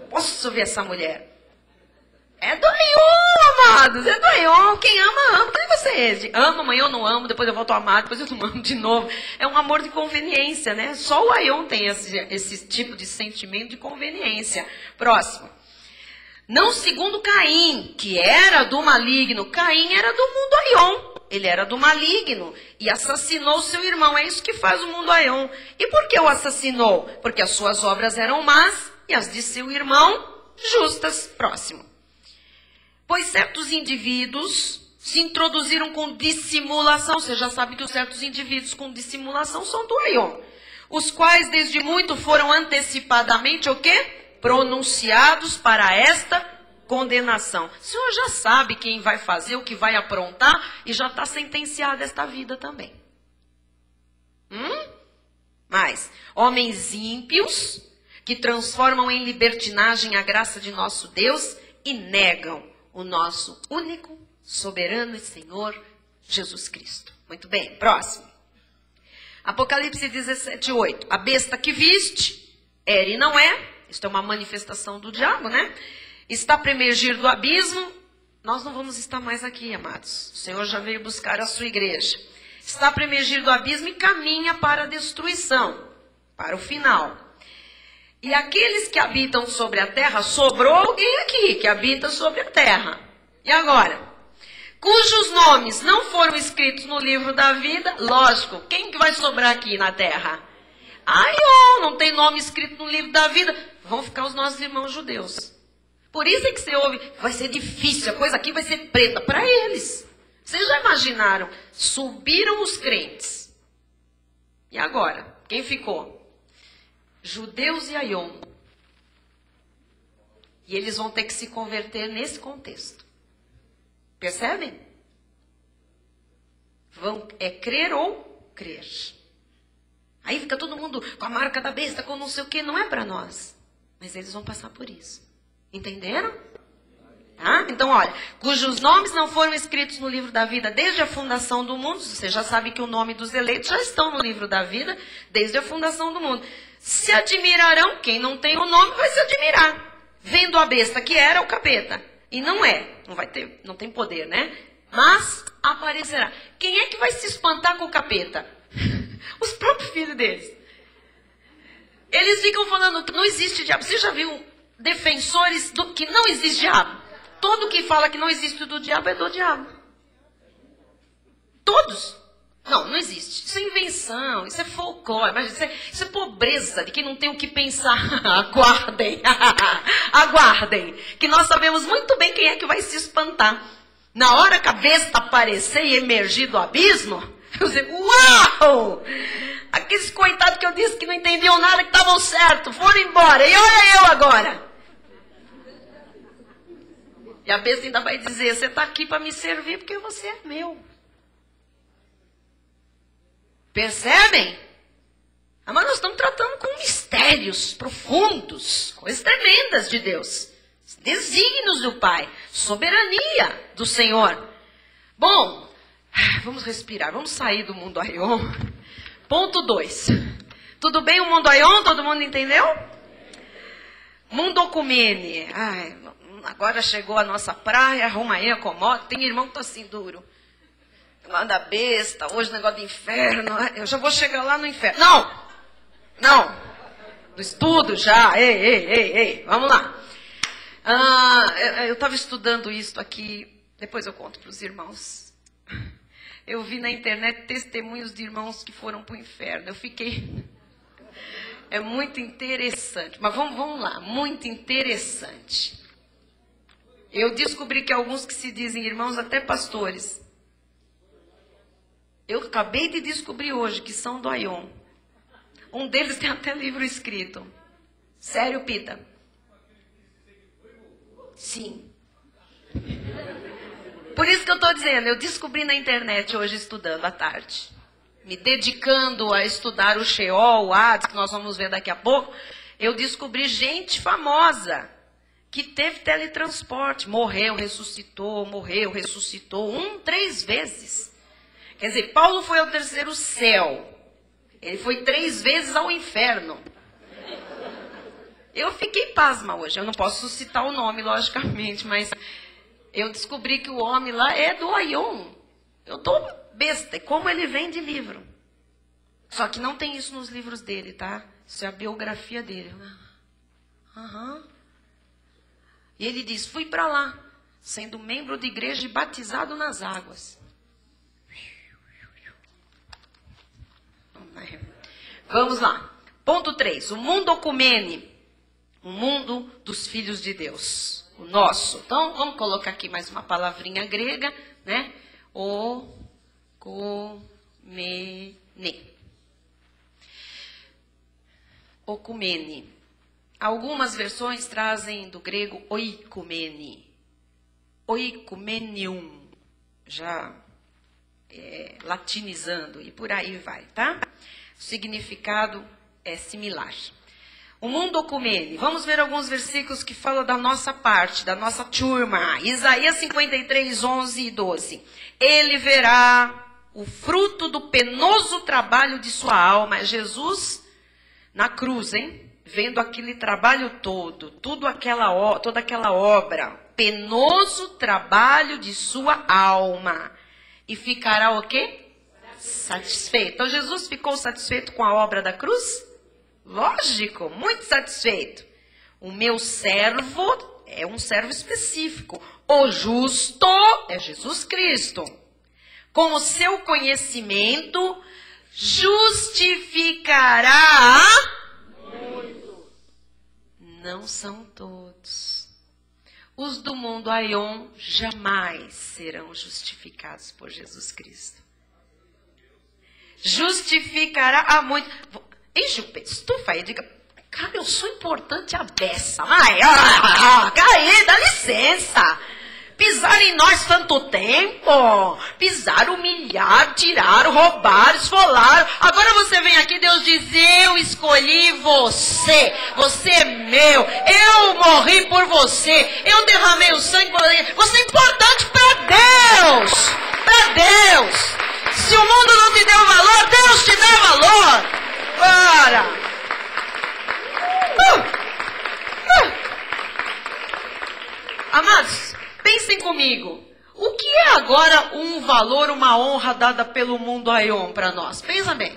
Posso ver essa mulher? É do aion, amados, é do aion. Quem ama, ama. Quem você é? Amo, amanhã eu não amo, depois eu volto a amar, depois eu não amo de novo. É um amor de conveniência, né? Só o aion tem esse tipo de sentimento de conveniência. Próximo. Não segundo Caim, que era do maligno. Caim era do mundo aion. Ele era do maligno e assassinou seu irmão. É isso que faz o mundo aion. E por que o assassinou? Porque as suas obras eram más e as de seu irmão justas. Próximo. Pois certos indivíduos se introduziram com dissimulação. Você já sabe que os certos indivíduos com dissimulação são do aion. Os quais desde muito foram antecipadamente o quê? Pronunciados para esta condenação. O Senhor já sabe quem vai fazer, o que vai aprontar e já está sentenciado esta vida também. Mas, homens ímpios que transformam em libertinagem a graça de nosso Deus e negam o nosso único, soberano e Senhor Jesus Cristo. Muito bem, próximo. Apocalipse 17:8. A besta que viste, era e não é. Isto é uma manifestação do diabo, né? Está a emergir do abismo. Nós não vamos estar mais aqui, amados. O Senhor já veio buscar a sua igreja. Está a emergir do abismo e caminha para a destruição, para o final. E aqueles que habitam sobre a terra, sobrou alguém aqui que habita sobre a terra. E agora? Cujos nomes não foram escritos no livro da vida, lógico, quem que vai sobrar aqui na terra? Aion, não tem nome escrito no livro da vida. Vão ficar os nossos irmãos judeus. Por isso é que você ouve, vai ser difícil, a coisa aqui vai ser preta para eles. Vocês já imaginaram? Subiram os crentes. E agora? Quem ficou? Judeus e Aion. E eles vão ter que se converter nesse contexto. Percebem? É crer ou crer. Aí fica todo mundo com a marca da besta, com não sei o que. Não é para nós. Mas eles vão passar por isso. Entenderam? Tá? Então, olha. Cujos nomes não foram escritos no livro da vida desde a fundação do mundo. Você já sabe que o nome dos eleitos já estão no livro da vida desde a fundação do mundo. Se admirarão. Quem não tem o nome vai se admirar. Vendo a besta que era o capeta. E não é. Não tem poder, né? Mas aparecerá. Quem é que vai se espantar com o capeta? Os próprios filhos deles. Eles ficam falando que não existe diabo. Você já viu defensores do que não existe diabo? Todo que fala que não existe do diabo é do diabo. Todos. Não existe. Isso é invenção, isso é folclore, mas isso é pobreza de quem não tem o que pensar. Aguardem. Aguardem. Que nós sabemos muito bem quem é que vai se espantar. Na hora que a besta aparecer e emergir do abismo, eu digo, uau! Aqueles coitados que eu disse que não entendiam nada, que estavam certos, foram embora. E olha eu agora. E a besta ainda vai dizer, você está aqui para me servir porque você é meu. Percebem? Mas nós estamos tratando com mistérios profundos, coisas tremendas de Deus. Desígnios do Pai, soberania do Senhor. Bom, vamos respirar, vamos sair do mundo Aion. Ponto 2. Tudo bem o mundo Aion? Todo mundo entendeu? Mundo Ocumene. Agora chegou a nossa praia, arruma aí, acomoda. Tem irmão que está assim duro. Negócio da besta, hoje negócio do inferno. Eu já vou chegar lá no inferno. Não. No estudo já. Ei. Vamos lá. Eu estava estudando isso aqui. Depois eu conto para os irmãos. Eu vi na internet testemunhos de irmãos que foram para o inferno. Eu fiquei... É muito interessante. Mas vamos lá. Muito interessante. Eu descobri que alguns que se dizem irmãos, até pastores... Eu acabei de descobrir hoje que são do Aion. Um deles tem até livro escrito. Sério, Pita? Sim. Por isso que eu estou dizendo, eu descobri na internet hoje estudando à tarde. Me dedicando a estudar o Sheol, o Hades, que nós vamos ver daqui a pouco. Eu descobri gente famosa que teve teletransporte. Morreu, ressuscitou, 3 vezes. Quer dizer, Paulo foi ao 3º céu. Ele foi 3 vezes ao inferno. Eu fiquei pasma hoje. Eu não posso citar o nome, logicamente, mas eu descobri que o homem lá é do Aion. Eu tô besta. Como ele vende livro. Só que não tem isso nos livros dele, tá? Isso é a biografia dele. E ele diz, fui para lá, sendo membro de igreja e batizado nas águas. Vamos lá. Ponto 3. O mundo Ocumene. O mundo dos filhos de Deus. O nosso. Então, vamos colocar aqui mais uma palavrinha grega, né? Ocumene. Ocumene. Algumas versões trazem do grego oikumene. Oikumenium. Já latinizando e por aí vai, tá? O significado é similar. O mundo Ocumene. Vamos ver alguns versículos que falam da nossa parte, da nossa turma. Isaías 53, 11 e 12. Ele verá o fruto do penoso trabalho de sua alma. Jesus na cruz, hein? Vendo aquele trabalho todo, toda aquela obra. Penoso trabalho de sua alma. E ficará o quê? Satisfeito. Então, Jesus ficou satisfeito com a obra da cruz? Lógico, muito satisfeito. O meu servo é um servo específico. O justo é Jesus Cristo. Com o seu conhecimento, justificará. Não são todos. Os do mundo Aion jamais serão justificados por Jesus Cristo. Justificará a muito. Enche o peito, estufa aí, diga, cara, eu sou importante a beça. Vai, aí, dá licença. Pisaram em nós tanto tempo. Pisaram, humilharam, tiraram, roubaram, esfolaram. Agora você vem aqui, Deus diz, eu escolhi você. Você é meu. Eu morri por você. Eu derramei o sangue por você. Você é importante para Deus. Para Deus. Se o mundo não te deu valor, Deus te dá valor. Bora. Amados, pensem comigo. O que é agora um valor, uma honra dada pelo mundo Aion para nós? Pensa bem.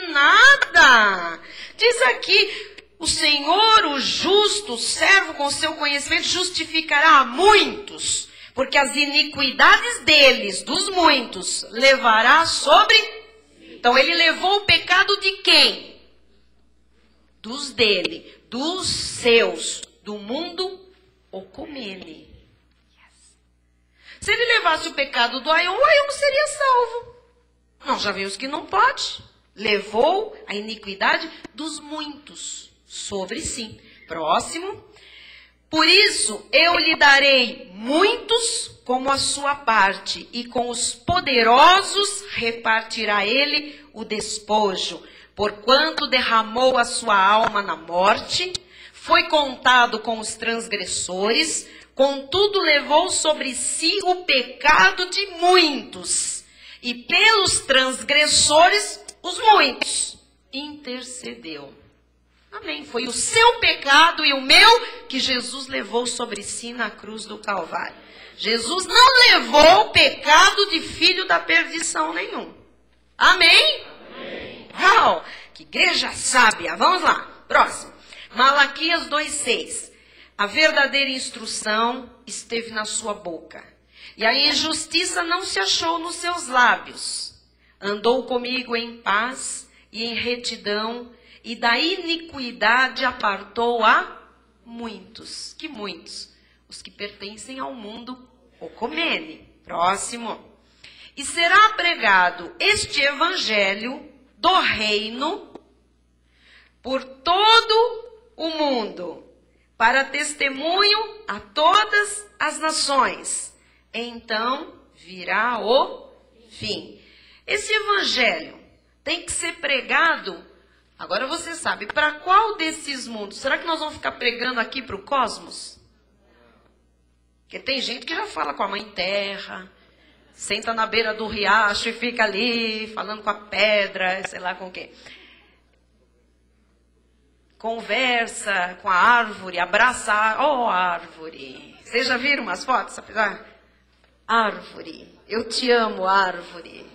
Nada. Diz aqui, o Senhor, o justo, o servo com seu conhecimento justificará a muitos, porque as iniquidades deles, dos muitos, levará sobre... Então ele levou o pecado de quem? Dos dele, dos seus, do mundo ocumene. Se ele levasse o pecado do Aion, o Aion seria salvo. Não, já vimos que não pode. Levou a iniquidade dos muitos sobre si. Próximo. Por isso, eu lhe darei muitos como a sua parte, e com os poderosos repartirá ele o despojo, porquanto derramou a sua alma na morte, foi contado com os transgressores, contudo levou sobre si o pecado de muitos, e pelos transgressores, os muitos, intercedeu. Amém. Foi o seu pecado e o meu que Jesus levou sobre si na cruz do Calvário. Jesus não levou o pecado de filho da perdição nenhum. Amém? Amém. Uau, que igreja sábia. Vamos lá. Próximo. Malaquias 2:6. A verdadeira instrução esteve na sua boca, e a injustiça não se achou nos seus lábios. Andou comigo em paz e em retidão, e da iniquidade apartou a muitos. Que muitos? Os que pertencem ao mundo ocumene. Próximo. E será pregado este evangelho do reino por todo o mundo, para testemunho a todas as nações. Então virá o fim. Esse evangelho tem que ser pregado. Agora você sabe, para qual desses mundos? Será que nós vamos ficar pregando aqui para o cosmos? Porque tem gente que já fala com a mãe terra, senta na beira do riacho e fica ali, falando com a pedra, sei lá com o quê. Conversa com a árvore, abraça a árvore. Vocês já viram umas fotos? Árvore, eu te amo, árvore.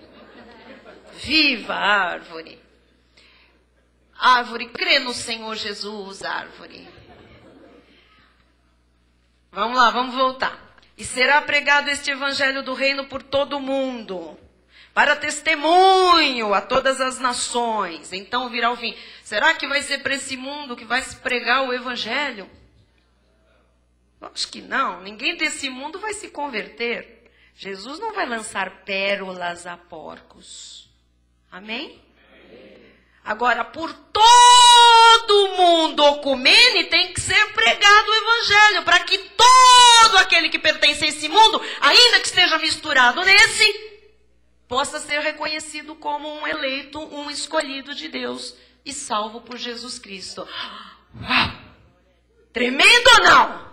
Viva a árvore. Árvore, crê no Senhor Jesus, árvore. Vamos lá, vamos voltar. E será pregado este evangelho do reino por todo o mundo, para testemunho a todas as nações. Então virá o fim. Será que vai ser para esse mundo que vai se pregar o evangelho? Acho que não. Ninguém desse mundo vai se converter. Jesus não vai lançar pérolas a porcos. Amém? Agora, por todo mundo ocumene tem que ser pregado o evangelho, para que todo aquele que pertence a esse mundo, ainda que esteja misturado nesse, possa ser reconhecido como um eleito, um escolhido de Deus e salvo por Jesus Cristo. Uau! Tremendo ou não?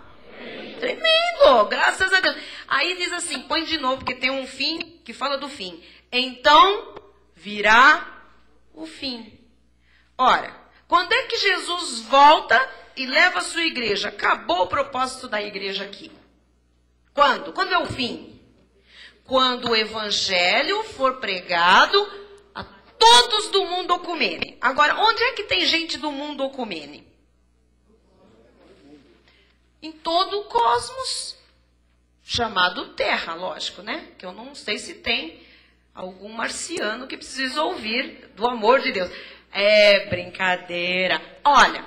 Tremendo, graças a Deus. Aí diz assim, põe de novo, porque tem um fim que fala do fim. Então virá o fim. Ora, quando é que Jesus volta e leva a sua igreja? Acabou o propósito da igreja aqui. Quando? Quando é o fim? Quando o evangelho for pregado a todos do mundo ocumene. Agora, onde é que tem gente do mundo ocumene? Em todo o cosmos, chamado Terra, lógico, né? Que eu não sei se tem algum marciano que precisa ouvir do amor de Deus. É brincadeira. Olha,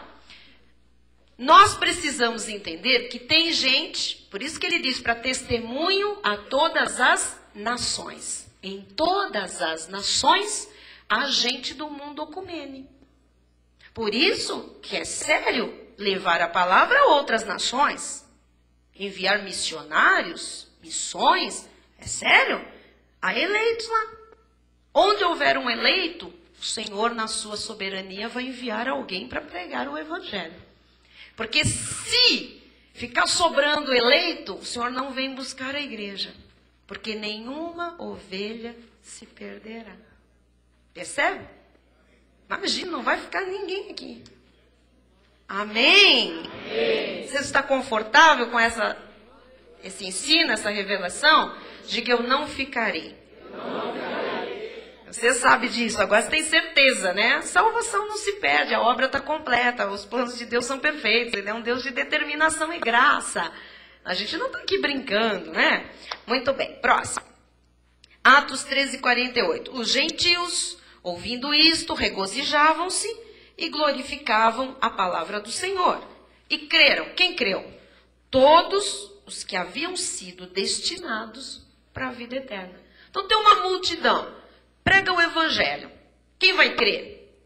nós precisamos entender que tem gente, por isso que ele diz para testemunho a todas as nações. Em todas as nações, há gente do mundo ocumene. Por isso que é sério levar a palavra a outras nações. Enviar missionários, missões, é sério? Há eleitos lá. Onde houver um eleito, o Senhor, na sua soberania, vai enviar alguém para pregar o evangelho. Porque se ficar sobrando eleito, o Senhor não vem buscar a igreja. Porque nenhuma ovelha se perderá. Percebe? Imagina, não vai ficar ninguém aqui. Amém? Amém. Você está confortável com esse ensino, essa revelação? Diga, eu não ficarei. Você sabe disso, agora você tem certeza, né? A salvação não se perde, a obra está completa, os planos de Deus são perfeitos, Ele é um Deus de determinação e graça. A gente não está aqui brincando, né? Muito bem, próximo. Atos 13:48. Os gentios, ouvindo isto, regozijavam-se e glorificavam a palavra do Senhor. E creram. Quem creu? Todos os que haviam sido destinados para a vida eterna. Então tem uma multidão. Prega o evangelho. Quem vai crer?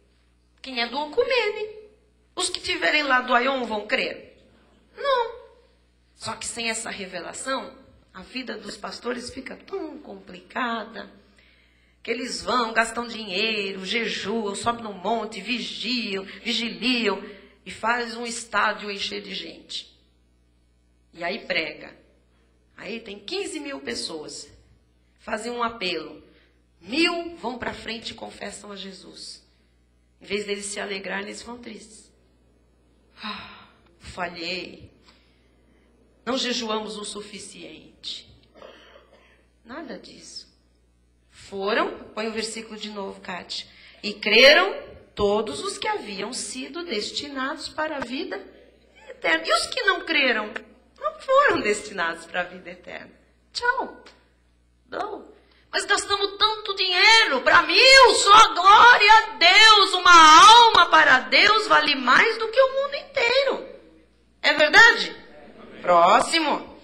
Quem é do ocumene. Os que estiverem lá do Aion vão crer? Não. Só que sem essa revelação, a vida dos pastores fica tão complicada. Que eles vão, gastam dinheiro, jejuam, sobem no monte, vigiliam e fazem um estádio encher de gente. E aí prega. Aí tem 15 mil pessoas. Fazem um apelo. 1000 vão para frente e confessam a Jesus. Em vez deles se alegrarem, eles vão tristes. Falhei. Não jejuamos o suficiente. Nada disso. Foram, põe o versículo de novo, Cátia. E creram todos os que haviam sido destinados para a vida eterna. E os que não creram? Não foram destinados para a vida eterna. Tchau. Não. Mas gastamos tanto dinheiro para 1000, só glória a Deus. Uma alma para Deus vale mais do que o mundo inteiro. É verdade? Próximo.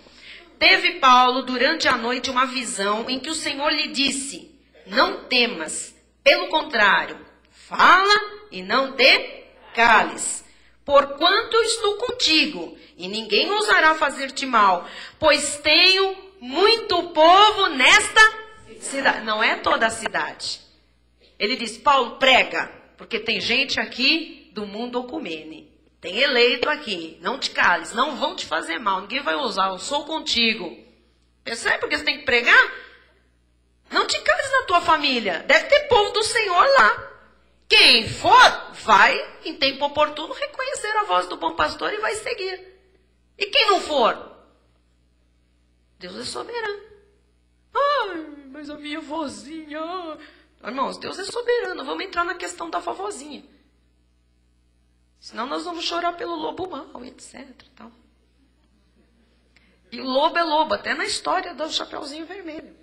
Teve Paulo durante a noite uma visão em que o Senhor lhe disse: não temas, pelo contrário, fala e não te cales. Porquanto eu estou contigo, e ninguém ousará fazer-te mal, pois tenho muito povo nesta cidade. Não é toda a cidade. Ele diz: Paulo, prega, porque tem gente aqui do mundo ocumene. Tem eleito aqui, não te cales, não vão te fazer mal, ninguém vai ousar, eu sou contigo. Percebe porque você tem que pregar? Não te cales na tua família, deve ter povo do Senhor lá. Quem for, vai, em tempo oportuno, reconhecer a voz do bom pastor e vai seguir. E quem não for? Deus é soberano. Ai, mas a minha vozinha... Irmãos, Deus é soberano, vamos entrar na questão da vovozinha. Senão nós vamos chorar pelo lobo mau, etc. Tal. E o lobo é lobo, até na história do Chapeuzinho Vermelho.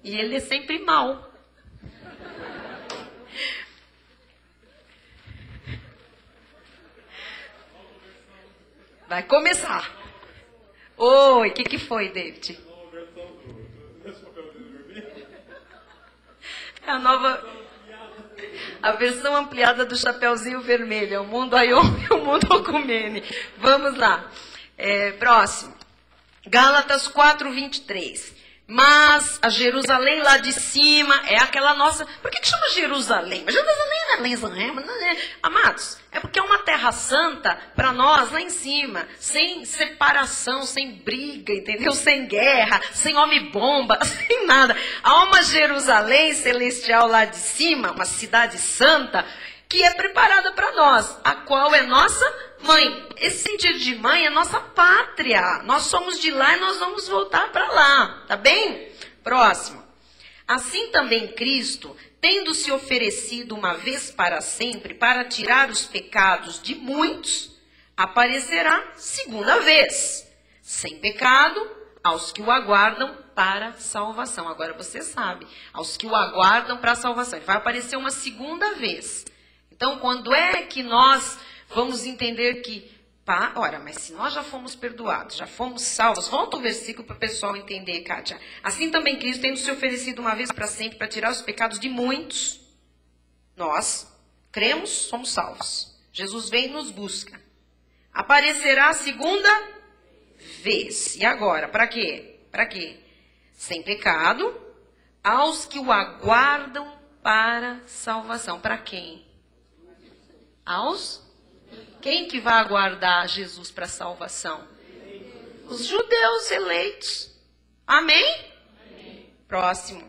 E ele é sempre mau. Vai começar. Oi, o que foi, David? É a versão ampliada do Chapeuzinho Vermelho. É o mundo Aion e o mundo Ocumene. Vamos lá. Próximo. Gálatas 4:23. Mas a Jerusalém lá de cima é aquela nossa... Por que chama Jerusalém? Mas Jerusalém não é... Amados, é porque é uma terra santa para nós lá em cima. Sem separação, sem briga, entendeu? Sem guerra, sem homem-bomba, sem nada. Há uma Jerusalém celestial lá de cima, uma cidade santa, que é preparada para nós, a qual é nossa mãe. Esse sentido de mãe é nossa pátria. Nós somos de lá e nós vamos voltar para lá. Tá bem? Próximo. Assim também Cristo tendo se oferecido uma vez para sempre para tirar os pecados de muitos, aparecerá segunda vez, sem pecado, aos que o aguardam para salvação. Agora você sabe, aos que o aguardam para salvação. Ele vai aparecer uma segunda vez. Então, quando é que nós vamos entender que, ora, mas se nós já fomos perdoados, já fomos salvos, volta o versículo para o pessoal entender, Kátia. Assim também Cristo, tendo se oferecido uma vez para sempre para tirar os pecados de muitos, nós cremos, somos salvos. Jesus vem e nos busca. Aparecerá a segunda vez. E agora, para quê? Para quê? Sem pecado, aos que o aguardam para salvação. Para quem? Quem que vai aguardar Jesus para salvação? Os judeus eleitos. Amém? Próximo.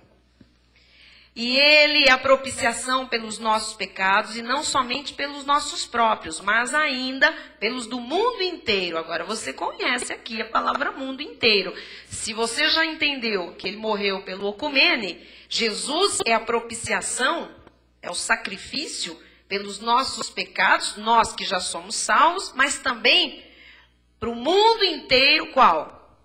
E ele é a propiciação pelos nossos pecados, e não somente pelos nossos próprios, mas ainda pelos do mundo inteiro. Agora, você conhece aqui a palavra mundo inteiro. Se você já entendeu que ele morreu pelo ocumene, Jesus é a propiciação, é o sacrifício pelos nossos pecados, nós que já somos salvos, mas também para o mundo inteiro, qual?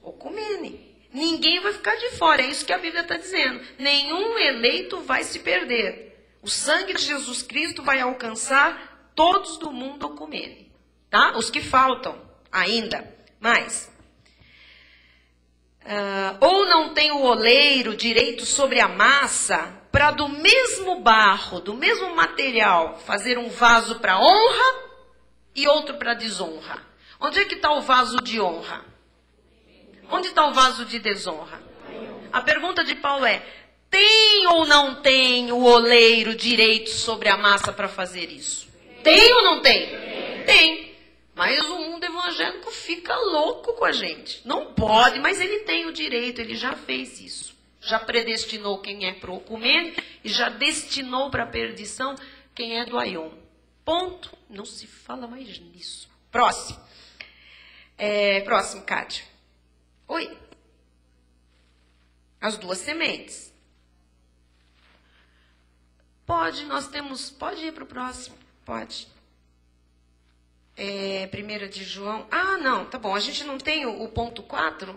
Ocumene. Ninguém vai ficar de fora, é isso que a Bíblia está dizendo. Nenhum eleito vai se perder. O sangue de Jesus Cristo vai alcançar todos do mundo ocumene, tá? Os que faltam ainda. Mas, ou não tem o oleiro direito sobre a massa, para do mesmo barro, do mesmo material, fazer um vaso para honra e outro para desonra. Onde é que está o vaso de honra? Onde está o vaso de desonra? A pergunta de Paulo é, tem ou não tem o oleiro direito sobre a massa para fazer isso? Tem ou não tem? Tem. Mas o mundo evangélico fica louco com a gente. Não pode, mas ele tem o direito, ele já fez isso. Já predestinou quem é para o ocumene e já destinou para a perdição quem é do aion. Ponto. Não se fala mais nisso. Próximo. Próximo, Kátia. Oi. As duas sementes. Pode ir para o próximo. Pode. 1 de João. Ah, não, tá bom. A gente não tem o ponto 4?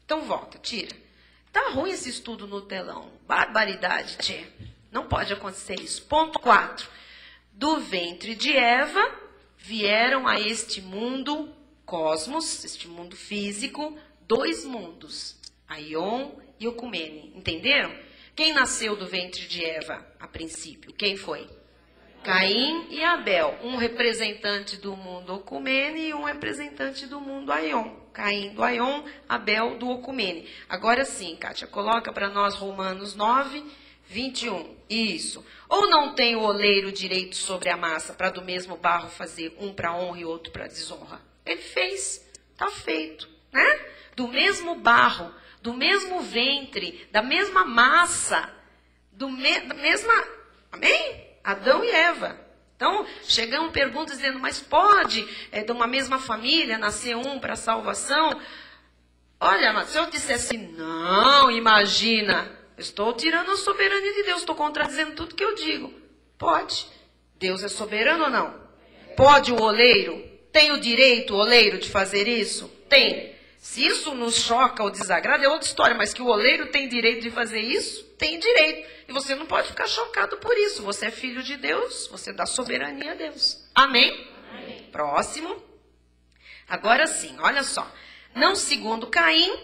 Então volta, tira. Tá ruim esse estudo no telão. Barbaridade, tchê. Não pode acontecer isso. Ponto 4. Do ventre de Eva vieram a este mundo, cosmos, este mundo físico, 2 mundos, Aion e Ocumene. Entenderam? Quem nasceu do ventre de Eva a princípio? Quem foi? Caim e Abel. Um representante do mundo Ocumene e um representante do mundo Aion. Caim do Aion, Abel do Ocumene. Agora sim, Kátia, coloca para nós Romanos 9, 21. Isso. Ou não tem o oleiro direito sobre a massa para do mesmo barro fazer um para honra e outro para desonra? Ele fez. Está feito, né? Do mesmo barro, do mesmo ventre, da mesma massa, da mesma... Amém? Adão e Eva. Então, chegam perguntas dizendo, mas pode de uma mesma família nascer um para salvação? Olha, mas se eu dissesse, não, imagina, eu estou tirando a soberania de Deus, estou contradizendo tudo que eu digo. Pode. Deus é soberano ou não? Pode o oleiro? Tem o direito, o oleiro, de fazer isso? Tem. Se isso nos choca ou desagrada, é outra história, mas que o oleiro tem direito de fazer isso, tem direito. E você não pode ficar chocado por isso. Você é filho de Deus, você dá soberania a Deus. Amém? Amém. Próximo. Agora sim, olha só. Não segundo Caim,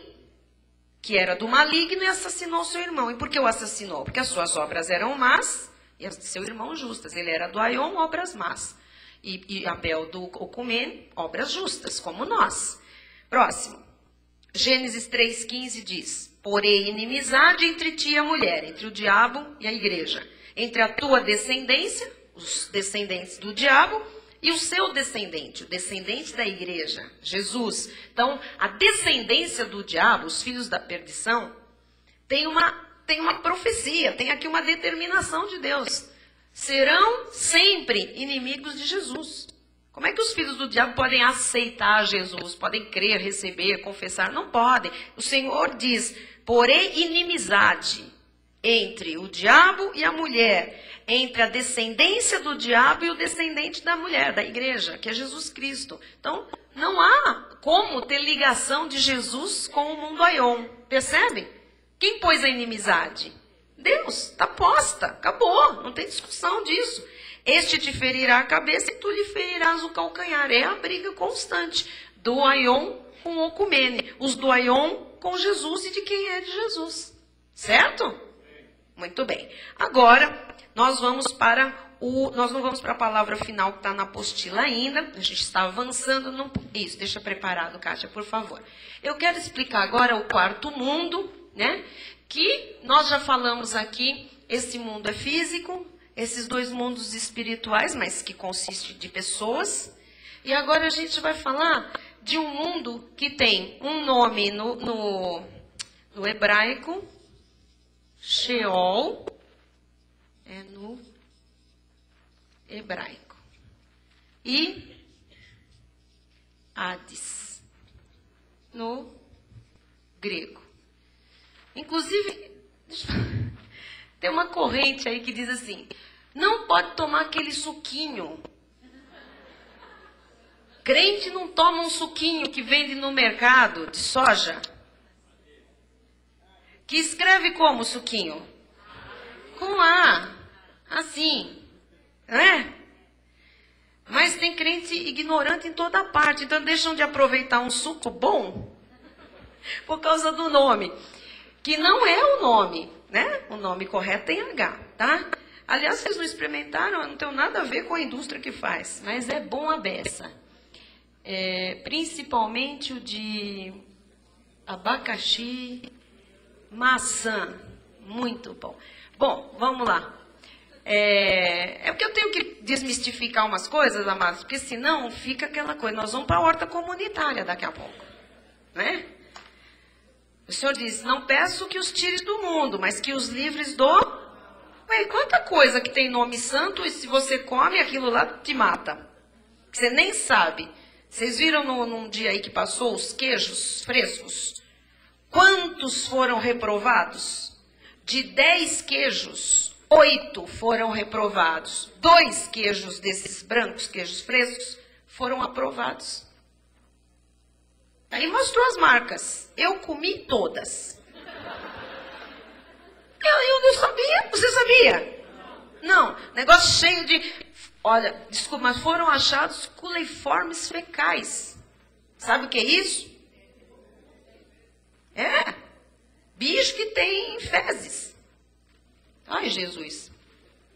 que era do maligno e assassinou seu irmão. E por que o assassinou? Porque as suas obras eram más e as de seu irmão justas. Ele era do Aion, obras más. E Abel do Ocumene, obras justas, como nós. Próximo. Gênesis 3,15 diz, porém inimizade entre ti e a mulher, entre o diabo e a igreja, entre a tua descendência, os descendentes do diabo, e o seu descendente, o descendente da igreja, Jesus. Então, a descendência do diabo, os filhos da perdição, tem uma profecia, tem aqui uma determinação de Deus. Serão sempre inimigos de Jesus. Como é que os filhos do diabo podem aceitar Jesus, podem crer, receber, confessar? Não podem. O Senhor diz, porém inimizade. entre o diabo e a mulher, entre a descendência do diabo e o descendente da mulher, da igreja, que é Jesus Cristo. Então, não há como ter ligação de Jesus com o mundo aion. Percebe? Quem pôs a inimizade? Deus. Está posta. Acabou. Não tem discussão disso. Este te ferirá a cabeça e tu lhe ferirás o calcanhar. É a briga constante do aion com o ocumene. Os do aion com Jesus e de quem é de Jesus. Certo? Muito bem. Agora, nós vamos nós não vamos para a palavra final que está na apostila ainda. A gente está avançando. Isso, deixa preparado, Kátia, por favor. Eu quero explicar agora o quarto mundo, né? Que nós já falamos aqui, esse mundo é físico, esses dois mundos espirituais, mas que consiste de pessoas. E agora a gente vai falar de um mundo que tem um nome no hebraico, Sheol, é no hebraico, e Hades, no grego. Inclusive, tem uma corrente aí que diz assim, não pode tomar aquele suquinho. Crente não toma um suquinho que vende no mercado de soja. Que escreve como suquinho? Com A. Assim. Não é? Mas tem crente ignorante em toda parte. Então deixam de aproveitar um suco bom por causa do nome. Que não é o nome, né? O nome correto tem H, tá? Aliás, vocês não experimentaram, não tem nada a ver com a indústria que faz. Mas é bom a beça. Principalmente o de abacaxi, maçã, muito bom. Bom, vamos lá. Porque eu tenho que desmistificar umas coisas, amados, porque senão fica aquela coisa, nós vamos para a horta comunitária daqui a pouco, né? O Senhor diz, não peço que os tires do mundo, mas que os livres do... Ué, quanta coisa que tem nome santo e se você come aquilo lá te mata, que você nem sabe. Vocês viram num dia aí que passou os queijos frescos? Quantos foram reprovados? De 10 queijos, 8 foram reprovados. 2 queijos desses brancos, queijos frescos, foram aprovados. Aí mostrou as marcas. Eu comi todas. Eu não sabia. Você sabia? Não. Negócio cheio de... Olha, desculpa, mas foram achados culeiformes fecais. Sabe o que é isso? Bicho que tem fezes. Ai, Jesus.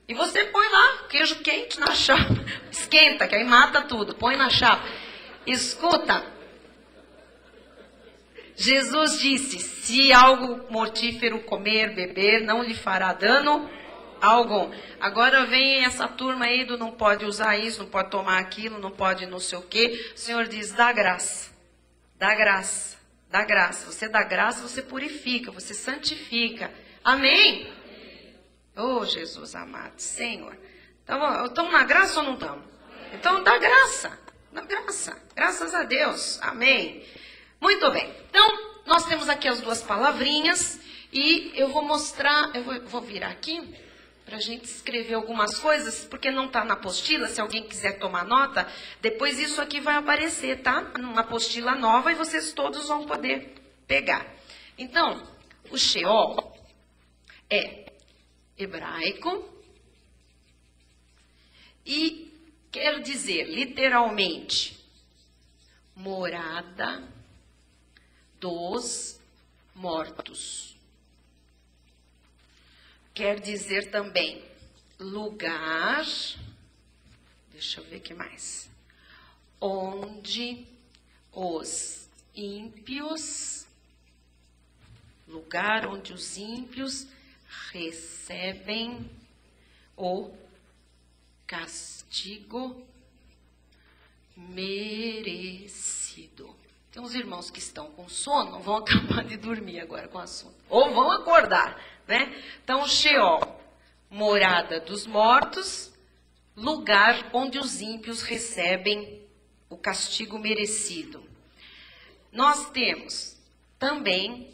E você põe lá queijo quente na chapa. Esquenta, que aí mata tudo. Põe na chapa. Escuta. Jesus disse, se algo mortífero comer, beber, não lhe fará dano algum. Agora vem essa turma aí do não pode usar isso, não pode tomar aquilo, não pode não sei o quê. O Senhor diz, dá graça. Dá graça. Dá graça. Você dá graça, você purifica, você santifica. Amém? Oh, Jesus amado, Senhor. Estamos na graça ou não estamos? Então, dá graça. Dá graça. Graças a Deus. Amém. Muito bem. Então, nós temos aqui as duas palavrinhas e eu vou mostrar, vou virar aqui para a gente escrever algumas coisas, porque não está na apostila, se alguém quiser tomar nota, depois isso aqui vai aparecer, tá? Numa apostila nova e vocês todos vão poder pegar. Então, o Sheol é hebraico e quer dizer, literalmente, morada dos mortos. Quer dizer também lugar, deixa eu ver o que mais, onde os ímpios, lugar onde os ímpios recebem o castigo merecido. Tem uns irmãos que estão com sono, vão acabar de dormir agora com o assunto. Ou vão acordar, né? Então, Sheol, morada dos mortos, lugar onde os ímpios recebem o castigo merecido. Nós temos também,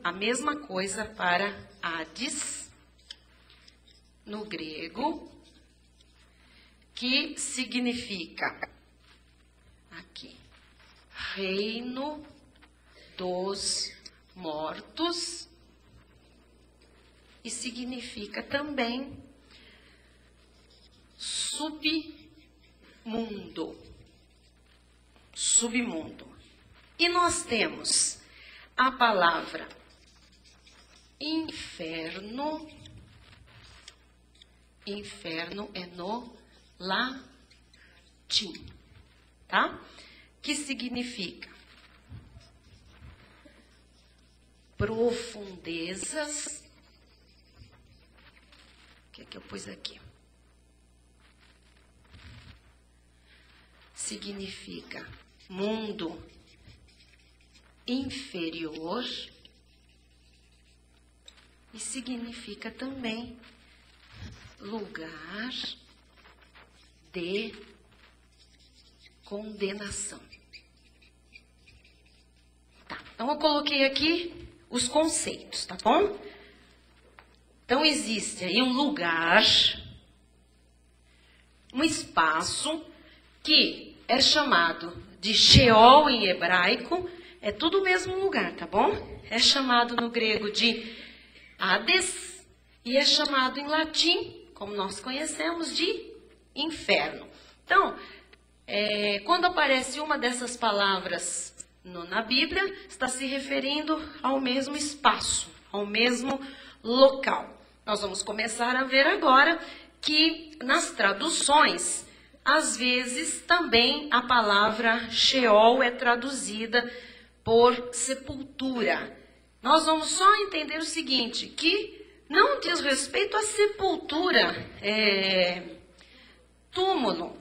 a mesma coisa para Hades, no grego, que significa, aqui, reino dos mortos, e significa também submundo. Submundo. E nós temos a palavra inferno. Inferno é no latim, tá? Que significa profundezas. O que é que eu pus aqui? Significa mundo inferior e significa também lugar de condenação. Tá, então eu coloquei aqui os conceitos, tá bom? Então existe aí um lugar, um espaço que é chamado de Sheol em hebraico, é tudo o mesmo lugar, tá bom? É chamado no grego de Hades e é chamado em latim, como nós conhecemos, de inferno. Então, quando aparece uma dessas palavras na Bíblia, está se referindo ao mesmo espaço, ao mesmo local. Nós vamos começar a ver agora que nas traduções, às vezes também a palavra Sheol é traduzida por sepultura. Nós vamos só entender o seguinte, que não diz respeito à sepultura, túmulo,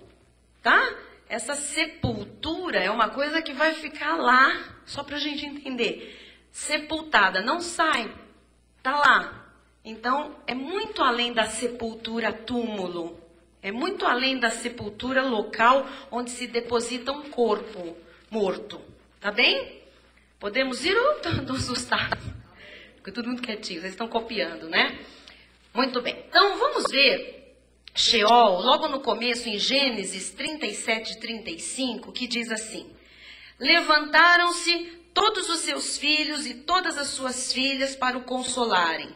tá? Essa sepultura é uma coisa que vai ficar lá, só para a gente entender. Sepultada, não sai, tá lá. Então, é muito além da sepultura túmulo. É muito além da sepultura local onde se deposita um corpo morto. Tá bem? Podemos ir ou estão assustados? Fica todo mundo quietinho, vocês estão copiando, né? Muito bem. Então, vamos ver Sheol, logo no começo, em Gênesis 37, 35, que diz assim: levantaram-se todos os seus filhos e todas as suas filhas para o consolarem.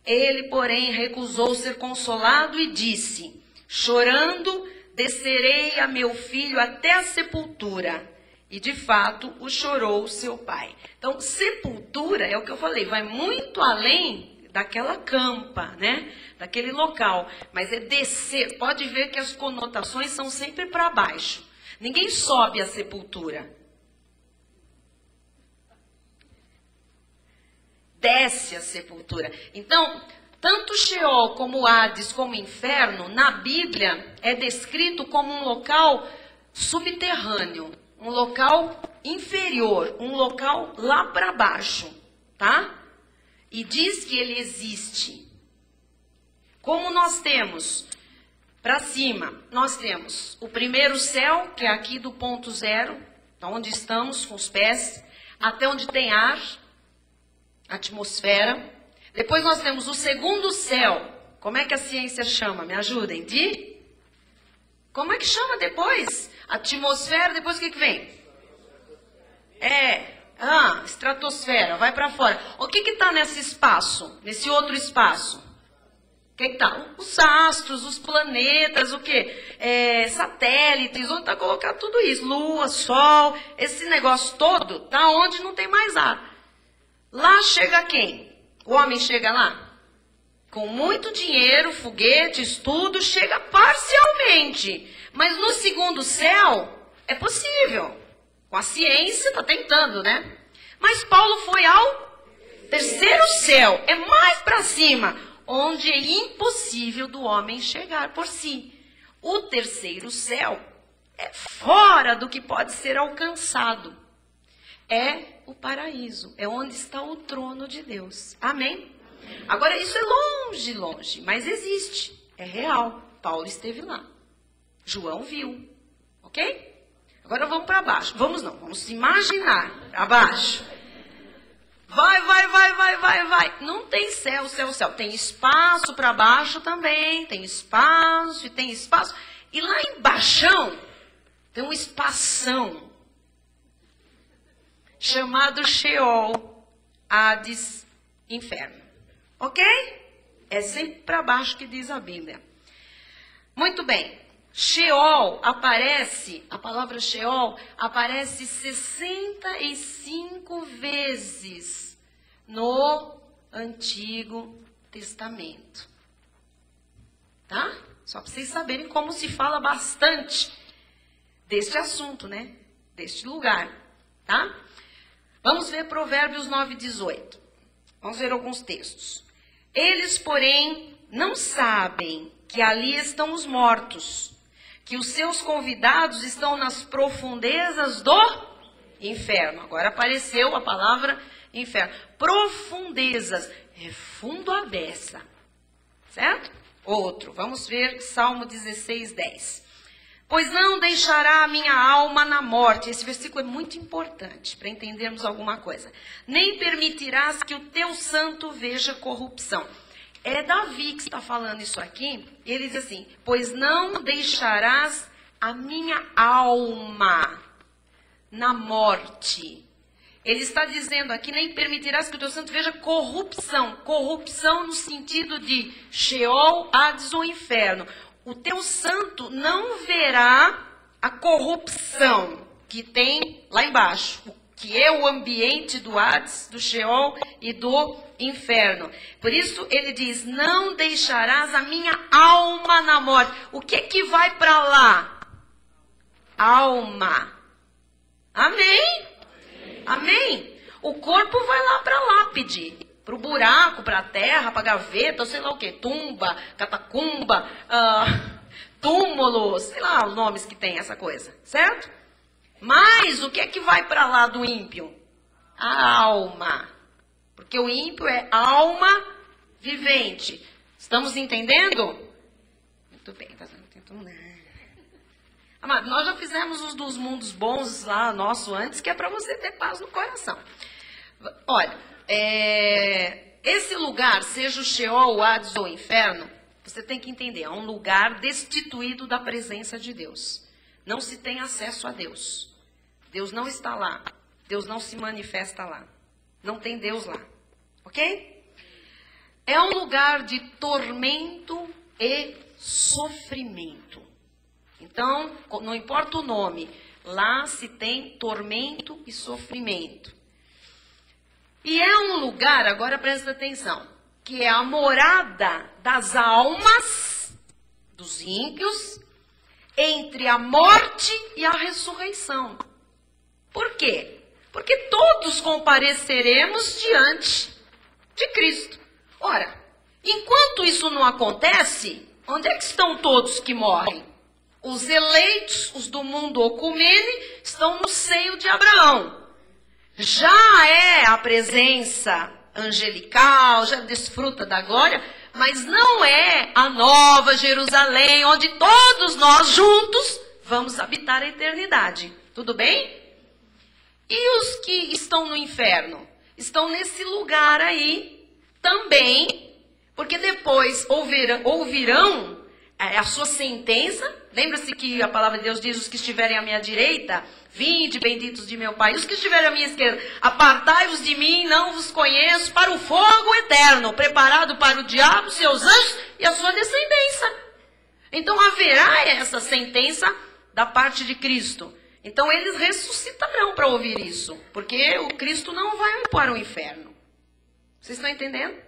Ele, porém, recusou ser consolado e disse: chorando, descerei a meu filho até a sepultura. E, de fato, o chorou seu pai. Então, sepultura, é o que eu falei, vai muito além daquela campa, né? Daquele local. Mas é descer. Pode ver que as conotações são sempre para baixo. Ninguém sobe a sepultura. Desce a sepultura. Então, tanto Sheol como Hades como inferno, na Bíblia, é descrito como um local subterrâneo, um local inferior, um local lá para baixo, tá? E diz que ele existe. Como nós temos, para cima, nós temos o primeiro céu, que é aqui do ponto zero, onde estamos com os pés, até onde tem ar, atmosfera. Depois nós temos o segundo céu. Como é que a ciência chama? Me ajudem. Como é que chama depois? Atmosfera, depois o que vem? Estratosfera, vai para fora. O que está nesse espaço? Nesse outro espaço? O que está? Os astros, os planetas, o quê? Satélites, onde está colocado tudo isso? Lua, sol, esse negócio todo está onde não tem mais ar. Lá chega quem? O homem chega lá? Com muito dinheiro, foguetes, tudo, chega parcialmente. Mas no segundo céu, é possível. Com a ciência, está tentando, né? Mas Paulo foi ao terceiro céu. É mais para cima, onde é impossível do homem chegar por si. O terceiro céu é fora do que pode ser alcançado. É o paraíso, é onde está o trono de Deus. Amém? Agora, isso é longe, longe, mas existe, é real. Paulo esteve lá, João viu, ok? Agora vamos para baixo, vamos imaginar, para baixo. vai. Não tem céu. Tem espaço para baixo também, tem espaço. E lá embaixo tem um espação chamado Sheol, Hades, inferno. Ok? É sempre para baixo que diz a Bíblia. Muito bem. Sheol aparece, a palavra Sheol aparece 65 vezes no Antigo Testamento. Tá? Só para vocês saberem como se fala bastante deste assunto, né? Deste lugar, tá? Vamos ver Provérbios 9:18. Vamos ver alguns textos. Eles, porém, não sabem que ali estão os mortos, que os seus convidados estão nas profundezas do inferno. Agora apareceu a palavra inferno. Profundezas, é fundo a beça, certo? Outro, vamos ver Salmo 16:10. Pois não deixará a minha alma na morte. Esse versículo é muito importante para entendermos alguma coisa. Nem permitirás que o teu santo veja corrupção. É Davi que está falando isso aqui. Ele diz assim, pois não deixarás a minha alma na morte. Ele está dizendo aqui, nem permitirás que o teu santo veja corrupção. Corrupção no sentido de Sheol, Hades ou inferno. O teu santo não verá a corrupção que tem lá embaixo, que é o ambiente do Hades, do Sheol e do inferno. Por isso ele diz, não deixarás a minha alma na morte. O que vai para lá? Alma. Amém? Amém? O corpo vai lá para a lápide, para o buraco, para a terra, para a gaveta, sei lá o que, tumba, catacumba, túmulo, sei lá os nomes que tem essa coisa, certo? Mas o que vai para lá do ímpio? A alma. Porque o ímpio é alma vivente. Estamos entendendo? Muito bem. Amado, nós já fizemos os dos mundos bons lá, nosso antes, que é para você ter paz no coração. Olha, esse lugar, seja o Sheol, o Hades ou o inferno, você tem que entender, é um lugar destituído da presença de Deus. Não se tem acesso a Deus. Deus não está lá. Deus não se manifesta lá. Não tem Deus lá. Ok? É um lugar de tormento e sofrimento. Então, não importa o nome, lá se tem tormento e sofrimento. E é um lugar, agora presta atenção, que é a morada das almas dos ímpios entre a morte e a ressurreição. Por quê? Porque todos compareceremos diante de Cristo. Ora, enquanto isso não acontece, onde é que estão todos que morrem? Os eleitos, os do mundo ocumene, estão no seio de Abraão. Já é a presença angelical, já desfruta da glória, mas não é a nova Jerusalém, onde todos nós juntos vamos habitar a eternidade. Tudo bem? E os que estão no inferno? Estão nesse lugar aí também, porque depois ouvirão a sua sentença. Lembra-se que a palavra de Deus diz, os que estiverem à minha direita, vinde benditos de meu Pai. Os que estiverem à minha esquerda, apartai-vos de mim, não vos conheço, para o fogo eterno, preparado para o diabo, seus anjos e a sua descendência. Então haverá essa sentença da parte de Cristo. Então eles ressuscitarão para ouvir isso, porque o Cristo não vai para o inferno. Vocês estão entendendo?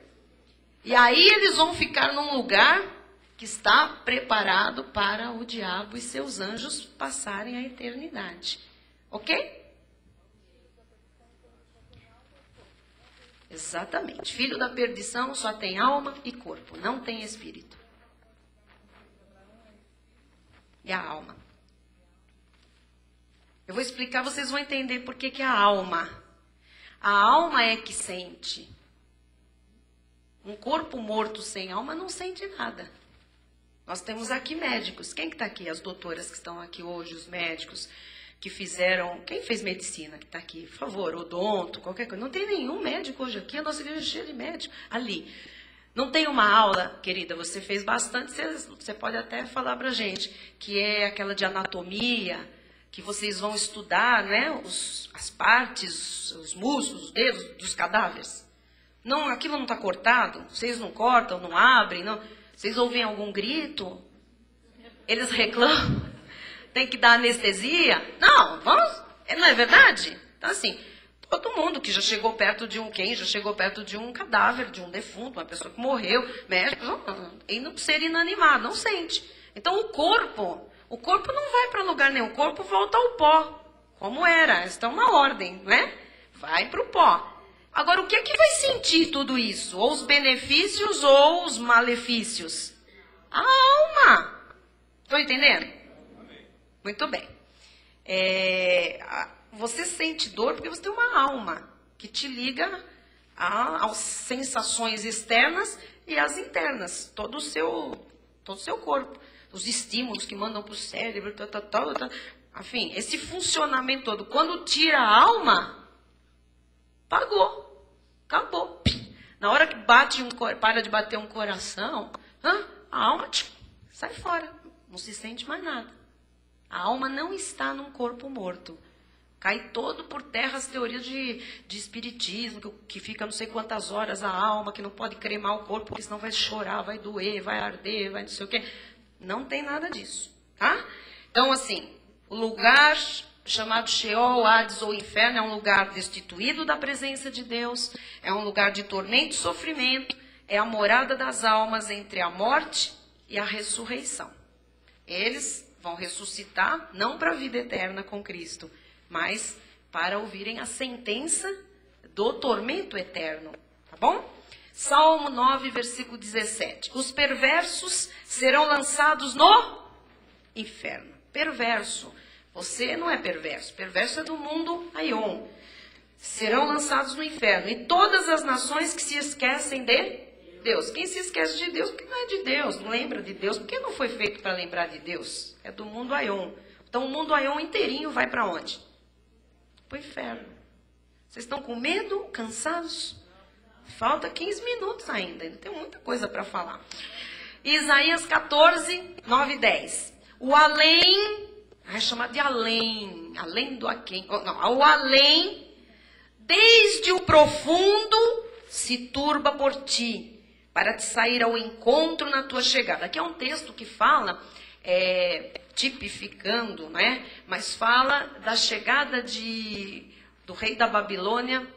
E aí eles vão ficar num lugar que está preparado para o diabo e seus anjos passarem a eternidade. Ok? Exatamente. Filho da perdição só tem alma e corpo, não tem espírito. E a alma? Eu vou explicar, vocês vão entender por que a alma. A alma é que sente. Um corpo morto sem alma não sente nada. Nós temos aqui médicos. Quem que está aqui? As doutoras que estão aqui hoje, os médicos que fizeram... Quem fez medicina que está aqui? Por favor, odonto, qualquer coisa. Não tem nenhum médico hoje aqui, a nossa igreja é cheia de médicos. Ali. Não tem uma aula, querida, você fez bastante, você pode até falar para a gente, que é aquela de anatomia, que vocês vão estudar, né, as partes, os músculos, os dedos dos cadáveres. Não, aquilo não está cortado? Vocês não cortam, não abrem? Não. Vocês ouvem algum grito? Eles reclamam? Tem que dar anestesia? Não, vamos... Não é verdade? Então, assim, todo mundo que já chegou perto de já chegou perto de um cadáver, de um defunto, uma pessoa que morreu, médico, e não ser inanimado, não sente. Então, o corpo não vai para lugar nenhum, o corpo volta ao pó, como era, está uma ordem, né? Vai para o pó. Agora, o que é que vai sentir tudo isso? Ou os benefícios ou os malefícios? A alma. Estão entendendo? Muito bem. Você sente dor porque você tem uma alma que te liga às sensações externas e às internas. Todo o seu corpo. Os estímulos que mandam para o cérebro. Enfim, esse funcionamento todo. Quando tira a alma, pagou. Acabou. Na hora que para de bater um coração, a alma sai fora. Não se sente mais nada. A alma não está num corpo morto. Cai todo por terra as teorias de espiritismo, que fica não sei quantas horas a alma, que não pode cremar o corpo, porque senão vai chorar, vai doer, vai arder, vai não sei o quê. Não tem nada disso. Tá? Então, assim, o lugar chamado Sheol, Hades ou Inferno é um lugar destituído da presença de Deus, é um lugar de tormento e sofrimento, é a morada das almas entre a morte e a ressurreição. Eles vão ressuscitar, não para a vida eterna com Cristo, mas para ouvirem a sentença do tormento eterno. Tá bom? Salmo 9, versículo 17. Os perversos serão lançados no inferno. Perverso. Você não é perverso. Perverso é do mundo Aion. Serão lançados no inferno. E todas as nações que se esquecem de Deus. Quem se esquece de Deus, porque não é de Deus, não lembra de Deus, porque não foi feito para lembrar de Deus. É do mundo Aion. Então o mundo Aion inteirinho vai para onde? Para o inferno. Vocês estão com medo? Cansados? Falta 15 minutos ainda. Tem muita coisa para falar. Isaías 14, 9 e 10. O além... É chamado de além. Além do aquém. Não, o além, desde o profundo, se turba por ti, para te sair ao encontro na tua chegada. Aqui é um texto que fala, tipificando, né? Mas fala da chegada do rei da Babilônia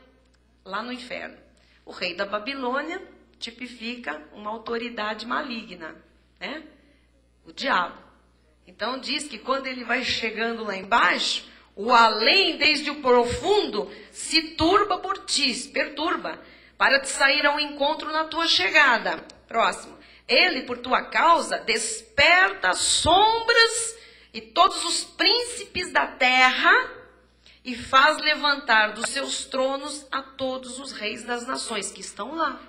lá no inferno. O rei da Babilônia tipifica uma autoridade maligna, né? O diabo. Então diz que quando ele vai chegando lá embaixo, o além, desde o profundo, se turba por ti, perturba, para te sair ao encontro na tua chegada. Próximo. Ele, por tua causa, desperta sombras e todos os príncipes da terra e faz levantar dos seus tronos a todos os reis das nações que estão lá.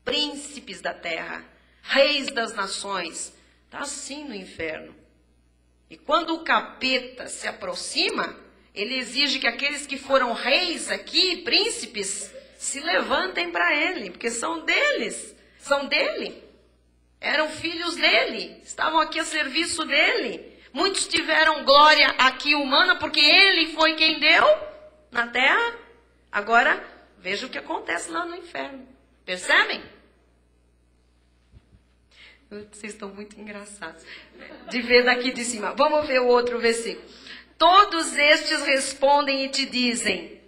Príncipes da terra, reis das nações. Está assim no inferno. E quando o capeta se aproxima, ele exige que aqueles que foram reis aqui, príncipes, se levantem para ele, porque são deles, são dele. Eram filhos dele, estavam aqui a serviço dele. Muitos tiveram glória aqui humana, porque ele foi quem deu na terra. Agora, veja o que acontece lá no inferno. Percebem? Vocês estão muito engraçados de ver daqui de cima. Vamos ver o outro versículo. Todos estes respondem e te dizem: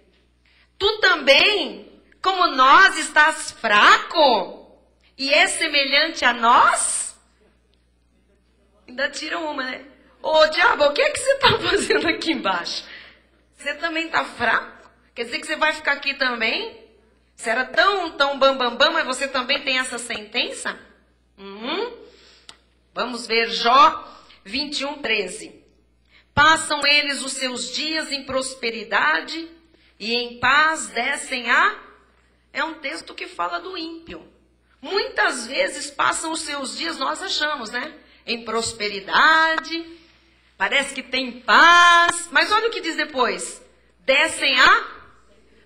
tu também, como nós, estás fraco e é semelhante a nós? Ainda tiram uma, né? Ô diabo, o que é que você está fazendo aqui embaixo? Você também está fraco? Quer dizer que você vai ficar aqui também? Você era tão bam, mas você também tem essa sentença? Vamos ver Jó 21, 13. Passam eles os seus dias em prosperidade e em paz descem a... É um texto que fala do ímpio. Muitas vezes passam os seus dias, nós achamos, né? Em prosperidade, Parece que tem paz. Mas olha o que diz depois. Descem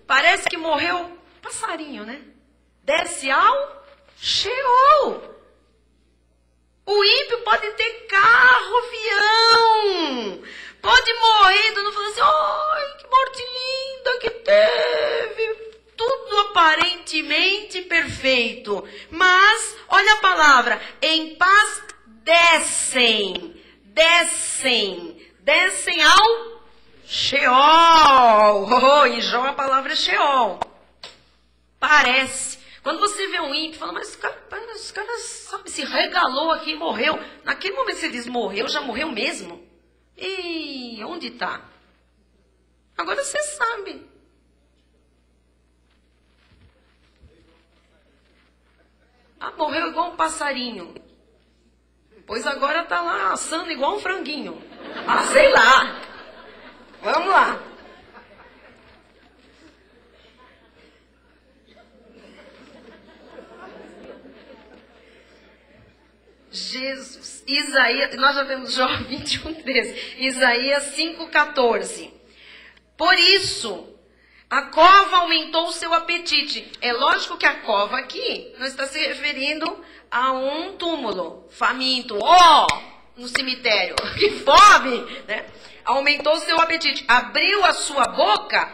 Parece que morreu passarinho, né? Desce ao Sheol. O ímpio pode ter carro, avião. Pode morrer, não falando assim, ai, que morte linda que teve. Tudo aparentemente perfeito. Mas, olha a palavra, em paz descem ao Sheol. Em Jó a palavra é Sheol. Parece. Quando você vê um ímpio, fala, mas esse cara sabe, se regalou aqui e morreu. Naquele momento você diz, morreu, já morreu mesmo? E onde está? Agora você sabe. Morreu igual um passarinho. Pois agora está lá assando igual um franguinho. Sei lá. Vamos lá. Jesus, Isaías, nós já vemos Jó 21:13, Isaías 5:14. Por isso, a cova aumentou o seu apetite. É lógico que a cova aqui não está se referindo a um túmulo faminto, no cemitério, que fome, né? Aumentou o seu apetite, abriu a sua boca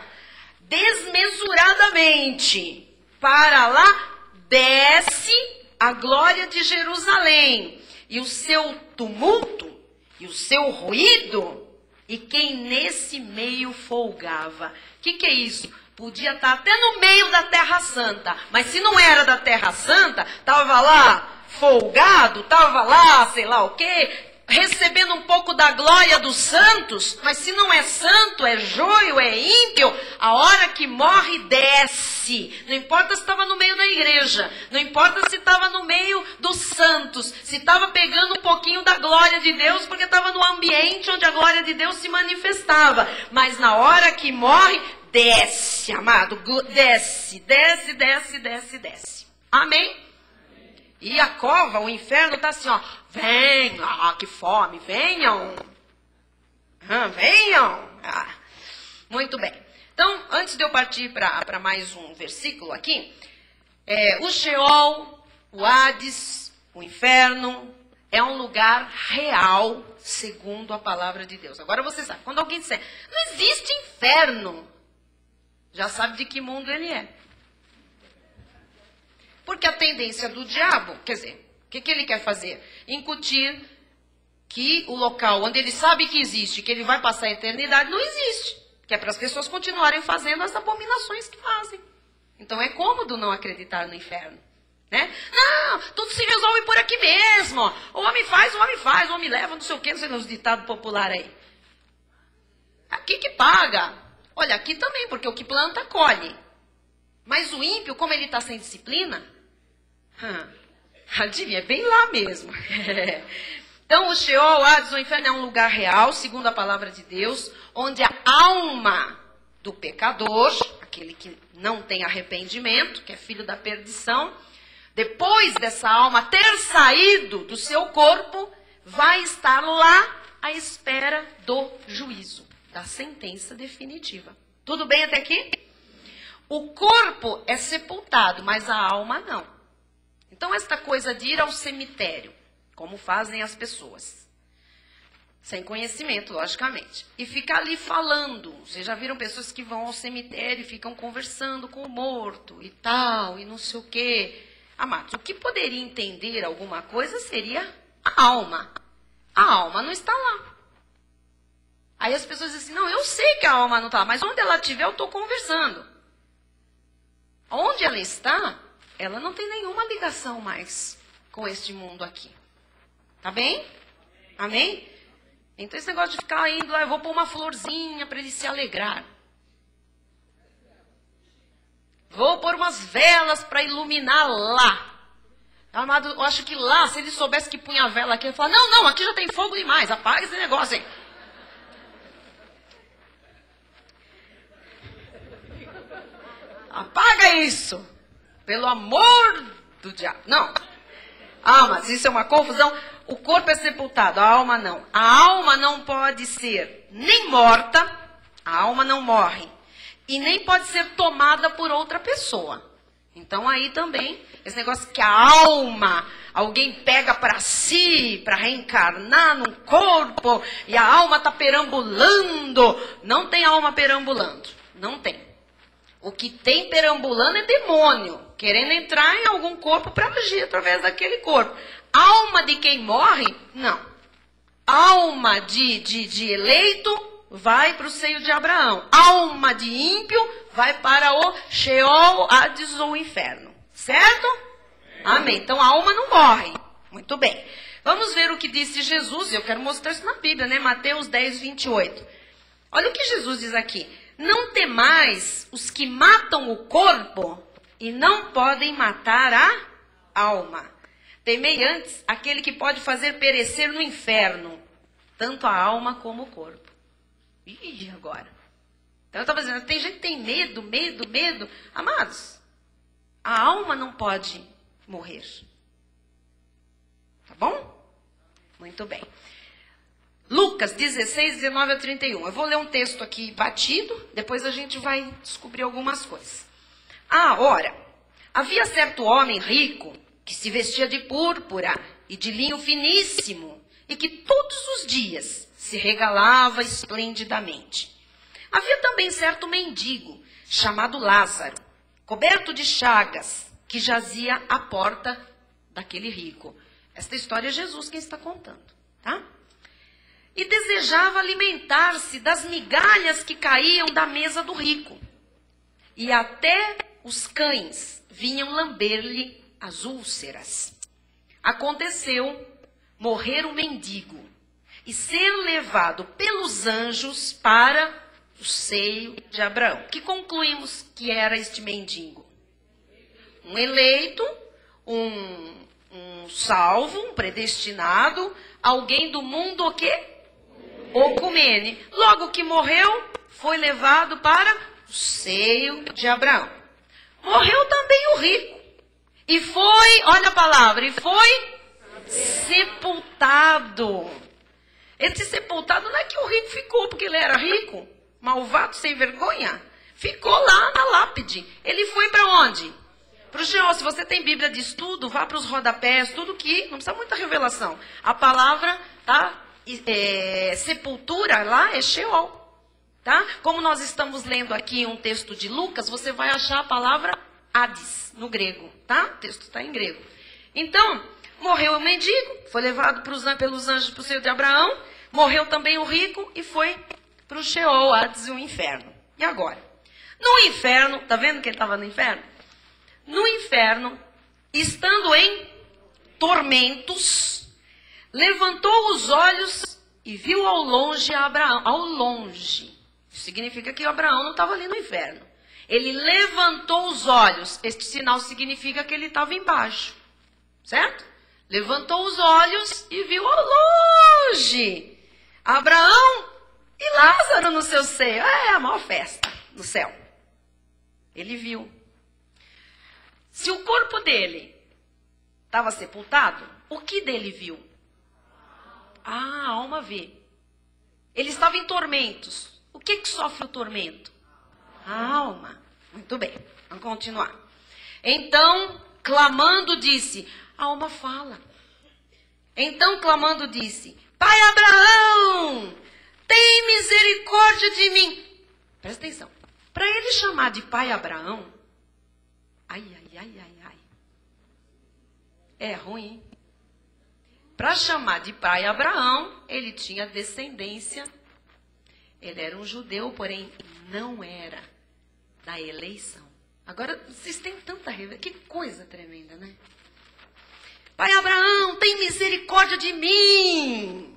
desmesuradamente. Para lá desce a glória de Jerusalém, e o seu tumulto, e o seu ruído, e quem nesse meio folgava. O que é isso? Podia estar até no meio da Terra Santa, mas se não era da Terra Santa, estava lá folgado, estava lá, sei lá o quê, recebendo um pouco da glória dos santos, mas se não é santo, é joio, é ímpio, a hora que morre desce. Não importa se estava no meio da igreja, não importa se estava no meio dos santos, se estava pegando um pouquinho da glória de Deus, porque estava no ambiente onde a glória de Deus se manifestava, mas na hora que morre, desce, amado, desce. Amém? E a cova, o inferno está assim, venham, que fome, venham. Venham. Muito bem. Então, antes de eu partir para mais um versículo aqui, o Sheol, o Hades, o inferno, é um lugar real, segundo a palavra de Deus. Agora você sabe, quando alguém disser, não existe inferno, já sabe de que mundo ele é. Porque a tendência do diabo, quer dizer, o que ele quer fazer? Incutir que o local onde ele sabe que existe, que ele vai passar a eternidade, não existe. Que é para as pessoas continuarem fazendo as abominações que fazem. Então é cômodo não acreditar no inferno. Né? Não, tudo se resolve por aqui mesmo. O homem faz, o homem leva, não sei o que, não sei os ditados populares aí. Aqui que paga. Olha, aqui também, porque o que planta, colhe. Mas o ímpio, como ele está sem disciplina, adivinha, é bem lá mesmo. Então, o Sheol, o Hades, o inferno é um lugar real, segundo a palavra de Deus, onde a alma do pecador, aquele que não tem arrependimento, que é filho da perdição, depois dessa alma ter saído do seu corpo, vai estar lá à espera do juízo, da sentença definitiva. Tudo bem até aqui? O corpo é sepultado, mas a alma não. Então, esta coisa de ir ao cemitério, como fazem as pessoas, sem conhecimento, logicamente, e ficar ali falando. Vocês já viram pessoas que vão ao cemitério e ficam conversando com o morto e tal, e não sei o quê. Amados, o que poderia entender alguma coisa seria a alma. A alma não está lá. Aí as pessoas dizem assim, não, eu sei que a alma não está lá, mas onde ela estiver eu estou conversando. Onde ela está, ela não tem nenhuma ligação mais com este mundo aqui. Tá bem? Amém? Então esse negócio de ficar indo lá, eu vou pôr uma florzinha para ele se alegrar. Vou pôr umas velas para iluminar lá. Amado, eu acho que lá, se ele soubesse que punha a vela aqui, ele ia falar, não, aqui já tem fogo demais, apaga esse negócio aí. Apaga isso. Pelo amor do diabo. Não. Ah, mas isso é uma confusão. O corpo é sepultado, a alma não. A alma não pode ser nem morta, a alma não morre, e nem pode ser tomada por outra pessoa. Então aí também, esse negócio que a alma, alguém pega para si, para reencarnar num corpo, e a alma está perambulando. Não tem alma perambulando, não tem. O que tem perambulando é demônio, querendo entrar em algum corpo para agir através daquele corpo. Alma de quem morre, não. Alma de eleito vai para o seio de Abraão. Alma de ímpio vai para o Sheol, Hades ou inferno. Certo? Amém. Então a alma não morre. Muito bem. Vamos ver o que disse Jesus. Eu quero mostrar isso na Bíblia, né? Mateus 10, 28. Olha o que Jesus diz aqui. Não temais os que matam o corpo e não podem matar a alma. Temei antes aquele que pode fazer perecer no inferno, tanto a alma como o corpo. Ih, agora. Então eu estava dizendo, tem gente que tem medo. Amados, a alma não pode morrer. Tá bom? Muito bem. Lucas 16, 19 a 31. Eu vou ler um texto aqui batido, depois a gente vai descobrir algumas coisas. Ora, havia certo homem rico que se vestia de púrpura e de linho finíssimo e que todos os dias se regalava esplendidamente. Havia também certo mendigo chamado Lázaro, coberto de chagas, que jazia à porta daquele rico. Esta história é Jesus quem está contando, tá? E desejava alimentar-se das migalhas que caíam da mesa do rico. E até os cães vinham lamber-lhe as úlceras. Aconteceu morrer o mendigo e ser levado pelos anjos para o seio de Abraão. Que concluímos que era este mendigo? Um eleito, um salvo, um predestinado, alguém do mundo o quê? Ocumene. Logo que morreu, foi levado para o seio de Abraão. Morreu também o rico. E foi, olha a palavra, e foi sepultado. Esse sepultado não é que o rico ficou porque ele era rico, malvado, sem vergonha. Ficou lá na lápide. Ele foi para onde? Para o Sheol. Se você tem Bíblia de estudo, vá para os rodapés, tudo que, não precisa muita revelação. A palavra, tá? Sepultura lá é Sheol, tá? Como nós estamos lendo aqui um texto de Lucas, você vai achar a palavra Hades no grego, tá? O texto está em grego. Então, morreu o mendigo, foi levado pelos anjos para o seio de Abraão, morreu também o rico e foi para o Sheol, Hades e o inferno. E agora? No inferno, tá vendo que ele estava no inferno? No inferno, estando em tormentos, levantou os olhos e viu ao longe a Abraão. Ao longe. Isso significa que Abraão não estava ali no inferno. Ele levantou os olhos. Este sinal significa que ele estava embaixo. Certo? Levantou os olhos e viu ao longe Abraão e Lázaro no seu seio. É a maior festa no céu. Ele viu. Se o corpo dele estava sepultado, o que dele viu? A alma vê. Ele estava em tormentos. O que sofre o tormento? A alma. Muito bem, vamos continuar. Então, clamando, disse, a alma fala. Então, clamando, disse, Pai Abraão, tem misericórdia de mim. Presta atenção. Para ele chamar de Pai Abraão, ai. É ruim, hein? Para chamar de pai Abraão, ele tinha descendência. Ele era um judeu, porém não era da eleição. Agora, vocês têm tanta revelação. Que coisa tremenda, né? Pai Abraão, tem misericórdia de mim.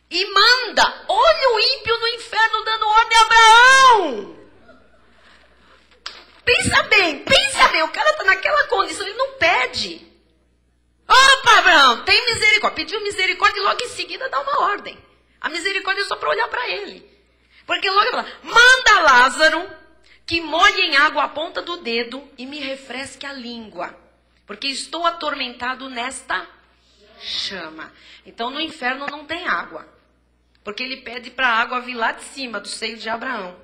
E manda, olha o ímpio no inferno dando ordem a Abraão. Pensa bem, o cara está naquela condição, ele não pede. Opa, Abraão, tem misericórdia. Pediu misericórdia e logo em seguida dá uma ordem. A misericórdia é só para olhar para ele. Porque logo ele fala, manda Lázaro que molhe em água a ponta do dedo e me refresque a língua. porque estou atormentado nesta chama. Então no inferno não tem água, porque ele pede para a água vir lá de cima, do seio de Abraão.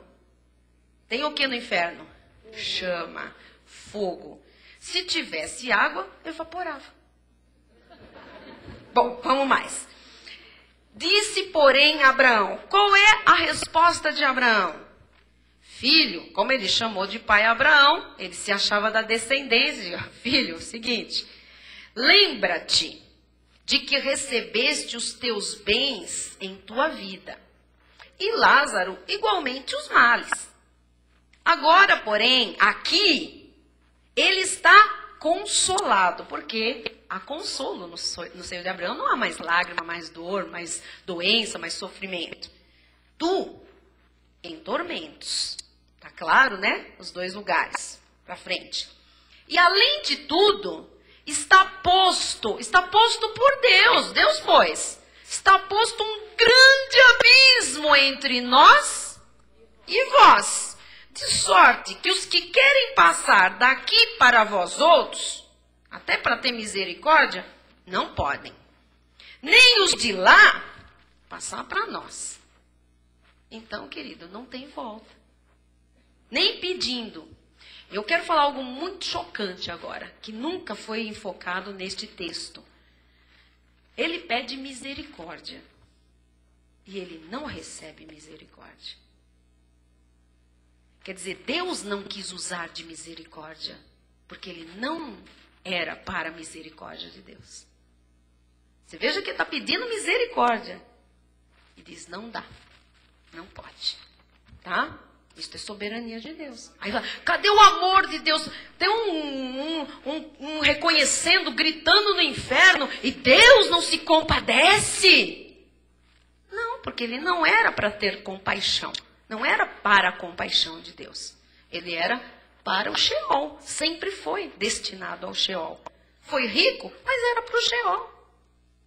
Tem o que no inferno? Chama, fogo. Se tivesse água, evaporava. Bom, vamos mais. Disse, porém, Abraão. Qual é a resposta de Abraão? Filho, como ele chamou de pai Abraão, ele se achava da descendência. Filho, seguinte, lembra-te de que recebeste os teus bens em tua vida, e Lázaro igualmente os males. Agora, porém, aqui, ele está consolado, porque há consolo no seio de Abraão. Não há mais lágrima, mais dor, mais doença, mais sofrimento. Tu, em tormentos. Tá claro, né? Os dois lugares, para frente. E além de tudo, está posto por Deus. Deus pôs. Está posto um grande abismo entre nós e vós. De sorte que os que querem passar daqui para vós outros, até para ter misericórdia, não podem. Nem os de lá passar para nós. Então, querido, não tem volta. Nem pedindo. Eu quero falar algo muito chocante agora, que nunca foi enfocado neste texto. Ele pede misericórdia. E ele não recebe misericórdia. Quer dizer, Deus não quis usar de misericórdia, porque ele não era para a misericórdia de Deus. Você veja que ele está pedindo misericórdia. E diz, não dá, não pode. Tá? Isso é soberania de Deus. Aí, cadê o amor de Deus? Tem um reconhecendo, gritando no inferno, e Deus não se compadece? Não, porque ele não era para ter compaixão. Não era para a compaixão de Deus. Ele era para o Sheol. Sempre foi destinado ao Sheol. Foi rico, mas era para o Sheol.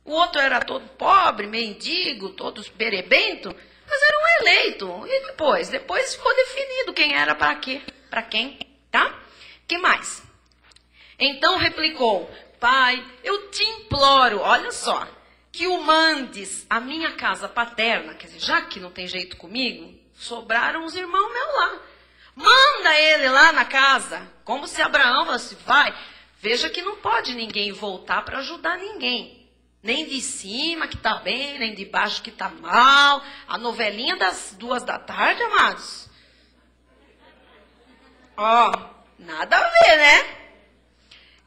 O outro era todo pobre, mendigo, todo berebento, mas era um eleito. E depois ficou definido quem era para quê, para quem, tá? Que mais? Então replicou, pai, eu te imploro, olha só, que o mandes à minha casa paterna, quer dizer, já que não tem jeito comigo, sobraram os irmãos meus lá. Manda ele lá na casa, como se Abraão fosse, vai. Veja que não pode ninguém voltar para ajudar ninguém. Nem de cima que está bem, nem de baixo que está mal. A novelinha das 2 da tarde, amados. Ó, nada a ver, né?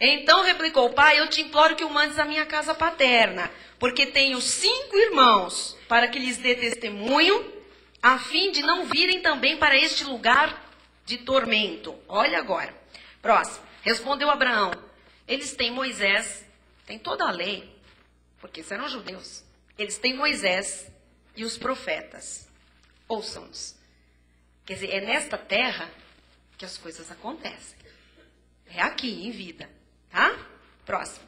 Então replicou, pai, eu te imploro que o mandes à minha casa paterna, porque tenho 5 irmãos, para que lhes dê testemunho, a fim de não virem também para este lugar de tormento. Olha agora. Próximo. Respondeu Abraão, eles têm Moisés, têm toda a lei, porque eles eram judeus. Eles têm Moisés e os profetas. Ouçam-nos. Quer dizer, é nesta terra que as coisas acontecem. É aqui, em vida. Tá? Próximo.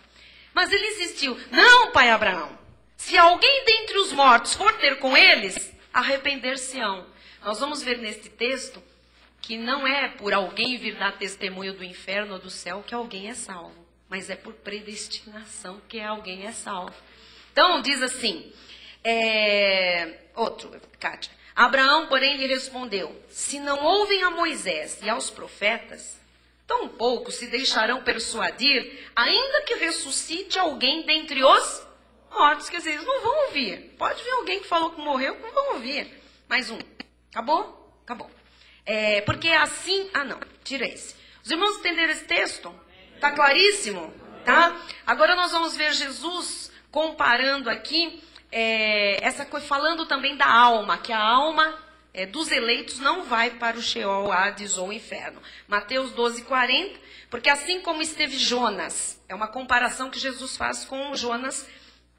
Mas ele insistiu, não, pai Abraão, se alguém dentre os mortos for ter com eles, arrepender-se-ão. Nós vamos ver neste texto que não é por alguém vir dar testemunho do inferno ou do céu que alguém é salvo, mas é por predestinação que alguém é salvo. Então, diz assim, Kátia, Abraão, porém, lhe respondeu, se não ouvem a Moisés e aos profetas, tampouco se deixarão persuadir, ainda que ressuscite alguém dentre os mortos. Quer dizer, eles não vão ouvir. Pode vir alguém que falou que morreu, que não vão ouvir. Mais um. Acabou? Acabou. Porque assim... Ah, não. Tira esse. Os irmãos entenderam esse texto? Está claríssimo? Tá? Agora nós vamos ver Jesus comparando aqui, essa coisa, falando também da alma, que a alma dos eleitos não vai para o Sheol, Hades ou inferno. Mateus 12:40, porque assim como esteve Jonas, é uma comparação que Jesus faz com Jonas,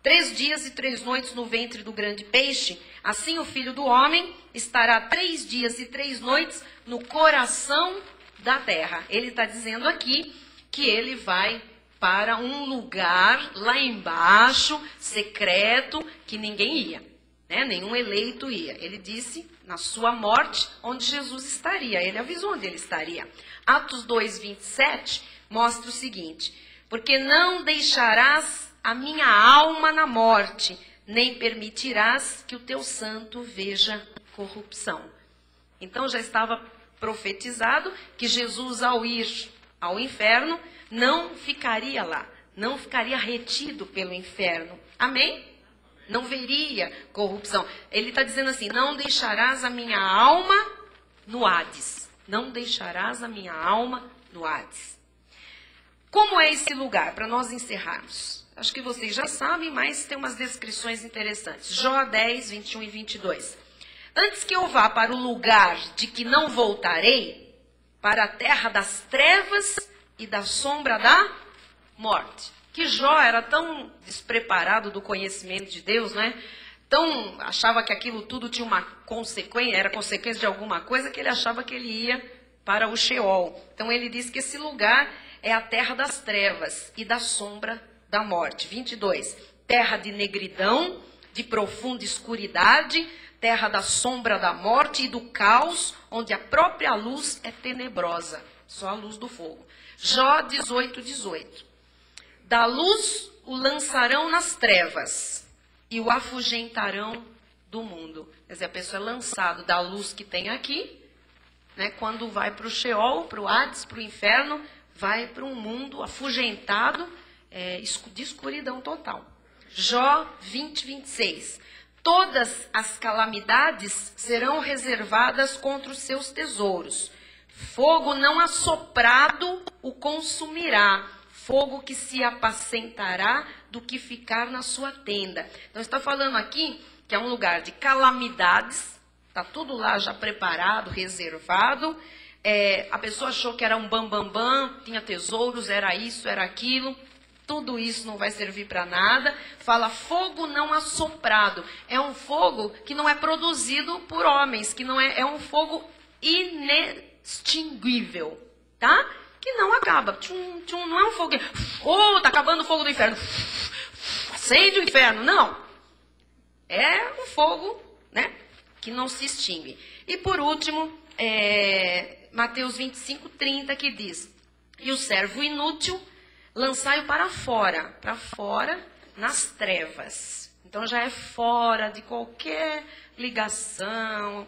3 dias e 3 noites no ventre do grande peixe, assim o Filho do Homem estará 3 dias e 3 noites no coração da terra. Ele está dizendo aqui que ele vai para um lugar lá embaixo, secreto, que ninguém ia, né? Nenhum eleito ia. Ele disse na sua morte onde Jesus estaria. Ele avisou onde ele estaria. Atos 2:27 mostra o seguinte: porque não deixarás a minha alma na morte, nem permitirás que o teu santo veja corrupção. Então já estava profetizado que Jesus, ao ir ao inferno, não ficaria lá, não ficaria retido pelo inferno. Amém? Não veria corrupção. Ele está dizendo assim, não deixarás a minha alma no Hades. Não deixarás a minha alma no Hades. Como é esse lugar, para nós encerrarmos? Acho que vocês já sabem, mas tem umas descrições interessantes. Jó 10, 21 e 22. Antes que eu vá para o lugar de que não voltarei, para a terra das trevas e da sombra da morte. Que Jó era tão despreparado do conhecimento de Deus, né? Tão achava que aquilo tudo tinha uma consequência, era consequência de alguma coisa, que ele achava que ele ia para o Sheol. Então ele diz que esse lugar é a terra das trevas e da sombra da morte. 22. Terra de negridão, de profunda escuridade, terra da sombra da morte e do caos, onde a própria luz é tenebrosa, só a luz do fogo. Jó 18, 18. Da luz o lançarão nas trevas e o afugentarão do mundo. Quer dizer, a pessoa é lançada da luz que tem aqui, né, quando vai para o Sheol, para o Hades, para o inferno, vai para um mundo afugentado, de escuridão total. Jó 20, 26. Todas as calamidades serão reservadas contra os seus tesouros. Fogo não assoprado o consumirá. Fogo que se apacentará do que ficar na sua tenda. Então está falando aqui que é um lugar de calamidades. Está tudo lá já preparado, reservado. A pessoa achou que era um bam, tinha tesouros, era isso, era aquilo. Tudo isso não vai servir para nada. Fala fogo não assoprado. É um fogo que não é produzido por homens, que não é um fogo inextinguível, tá? Que não acaba. Não é um fogo. Tá acabando o fogo do inferno. Acende o inferno. Não. É um fogo, né, que não se extingue. E por último, Mateus 25, 30, que diz: e o servo inútil lançai-o para fora nas trevas. Então já é fora de qualquer ligação.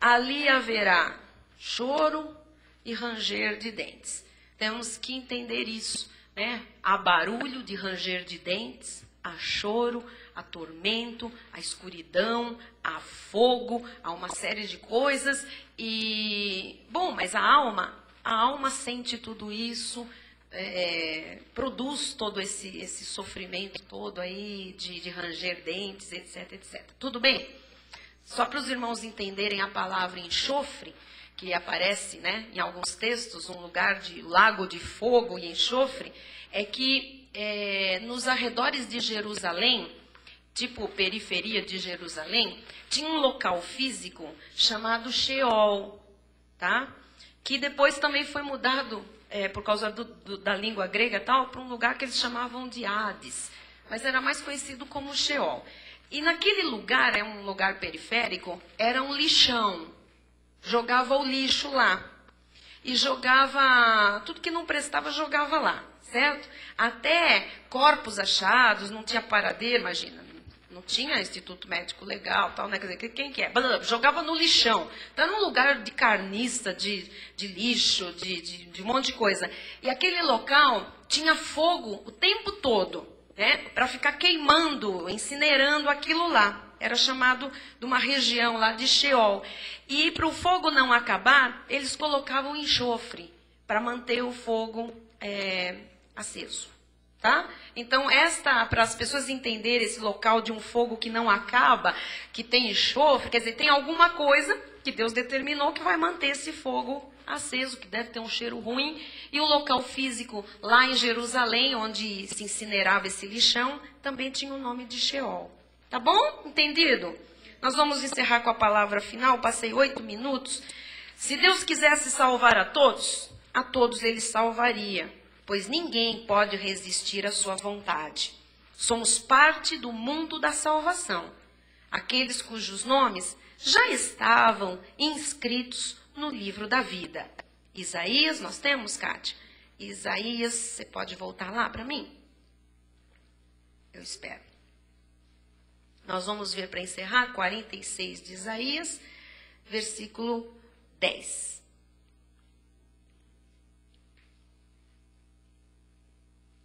Ali haverá choro e ranger de dentes. Temos que entender isso, né? Há barulho de ranger de dentes, há choro, há tormento, há escuridão, há fogo, há uma série de coisas. Mas a alma sente tudo isso. Produz todo esse sofrimento todo aí de ranger dentes, etc, etc. Tudo bem? Só para os irmãos entenderem a palavra enxofre, que aparece, né, em alguns textos, um lugar de lago de fogo e enxofre, é que nos arredores de Jerusalém, tipo periferia de Jerusalém, tinha um local físico chamado Sheol, tá? Que depois também foi mudado por causa da língua grega tal, para um lugar que eles chamavam de Hades, mas era mais conhecido como Sheol. E naquele lugar, um lugar periférico, era um lixão. Jogava o lixo lá. E jogava, tudo que não prestava, jogava lá, certo? Até corpos achados, não tinha paradeiro, imagina. Não tinha instituto médico legal, tal, né? Quer dizer, quem que é? Jogava no lixão. Então, era um lugar de carniça, de lixo, de um monte de coisa. E aquele local tinha fogo o tempo todo, né? Para ficar queimando, incinerando aquilo lá. Era chamado de uma região lá de Sheol. E para o fogo não acabar, eles colocavam enxofre para manter o fogo aceso. Tá? Então, para as pessoas entenderem esse local de um fogo que não acaba, que tem enxofre, quer dizer, tem alguma coisa que Deus determinou que vai manter esse fogo aceso, que deve ter um cheiro ruim. E o local físico lá em Jerusalém, onde se incinerava esse lixão, também tinha o nome de Sheol. Tá bom? Entendido? Nós vamos encerrar com a palavra final. Passei 8 minutos. Se Deus quisesse salvar a todos Ele salvaria, pois ninguém pode resistir à sua vontade. Somos parte do mundo da salvação. Aqueles cujos nomes já estavam inscritos no livro da vida. Isaías, nós temos, Kátia? Isaías, você pode voltar lá para mim? Eu espero. Nós vamos ver para encerrar 46 de Isaías, versículo 10.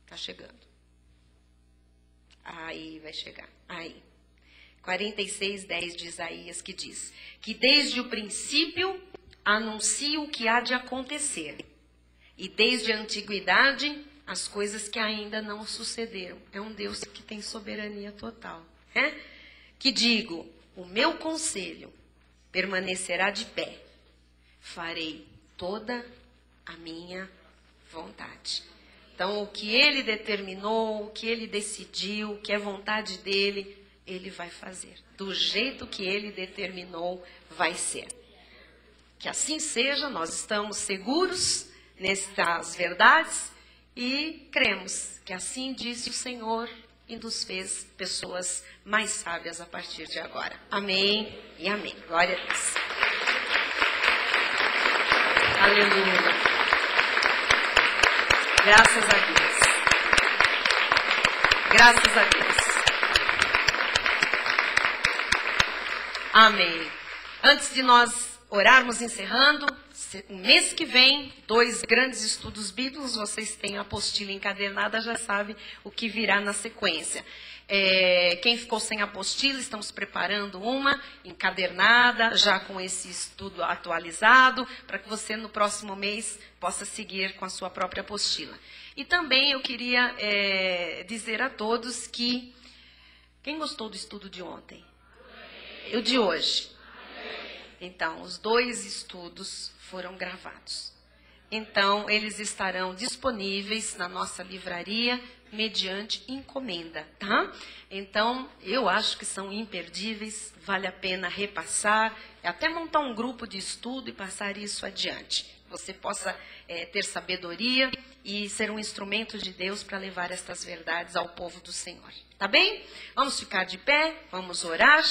Está chegando. Aí vai chegar. Aí. 46, 10 de Isaías, que diz: que desde o princípio anuncio o que há de acontecer, e desde a antiguidade as coisas que ainda não sucederam. É um Deus que tem soberania total. Que digo, o meu conselho permanecerá de pé, farei toda a minha vontade. Então, o que ele determinou, o que ele decidiu, o que é vontade dele, ele vai fazer. Do jeito que ele determinou, vai ser. Que assim seja, nós estamos seguros nessas verdades e cremos que assim disse o Senhor e nos fez pessoas mais sábias a partir de agora. Amém e amém. Glória a Deus. Aleluia. Graças a Deus. Graças a Deus. Amém. Antes de nós orarmos encerrando, o mês que vem, 2 grandes estudos bíblicos, vocês têm a apostila encadernada, já sabe o que virá na sequência. Quem ficou sem apostila, estamos preparando uma encadernada, já com esse estudo atualizado, para que você no próximo mês possa seguir com a sua própria apostila. E também eu queria dizer a todos que, quem gostou do estudo de ontem? E o de hoje? Então, os 2 estudos foram gravados. Então, eles estarão disponíveis na nossa livraria mediante encomenda, tá? Então, eu acho que são imperdíveis, vale a pena repassar, até montar um grupo de estudo e passar isso adiante. Você possa ter sabedoria e ser um instrumento de Deus para levar estas verdades ao povo do Senhor. Tá bem? Vamos ficar de pé, vamos orar.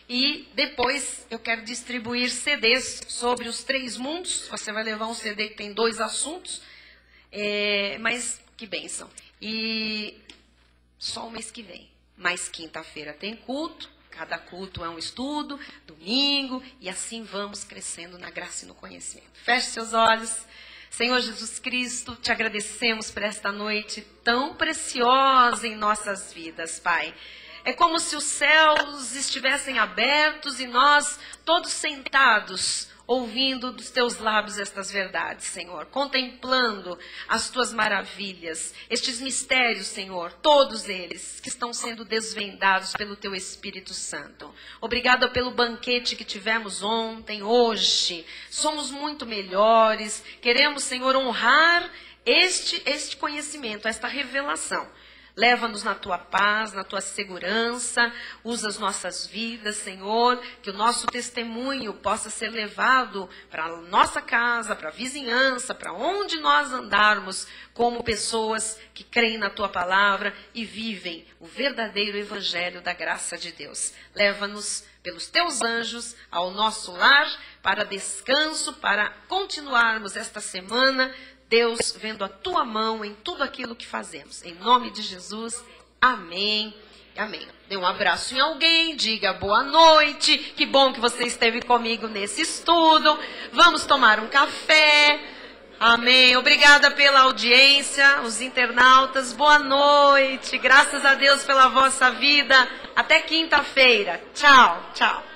E depois eu quero distribuir CDs sobre os 3 mundos. Você vai levar um CD que tem 2 assuntos. Mas que bênção. E só o mês que vem. Mas quinta-feira tem culto. Cada culto é um estudo. Domingo. E assim vamos crescendo na graça e no conhecimento. Feche seus olhos. Senhor Jesus Cristo, te agradecemos por esta noite tão preciosa em nossas vidas, Pai. É como se os céus estivessem abertos e nós todos sentados, ouvindo dos teus lábios estas verdades, Senhor. Contemplando as tuas maravilhas, estes mistérios, Senhor, todos eles que estão sendo desvendados pelo teu Espírito Santo. Obrigada pelo banquete que tivemos ontem, hoje. Somos muito melhores. Queremos, Senhor, honrar este conhecimento, esta revelação. Leva-nos na tua paz, na tua segurança, usa as nossas vidas, Senhor, que o nosso testemunho possa ser levado para a nossa casa, para a vizinhança, para onde nós andarmos, como pessoas que creem na tua palavra e vivem o verdadeiro evangelho da graça de Deus. Leva-nos pelos teus anjos ao nosso lar, para descanso, para continuarmos esta semana, Deus, vendo a tua mão em tudo aquilo que fazemos. Em nome de Jesus, amém. Amém. Dê um abraço em alguém, diga boa noite. Que bom que você esteve comigo nesse estudo. Vamos tomar um café. Amém. Obrigada pela audiência, os internautas. Boa noite. Graças a Deus pela vossa vida. Até quinta-feira. Tchau, tchau.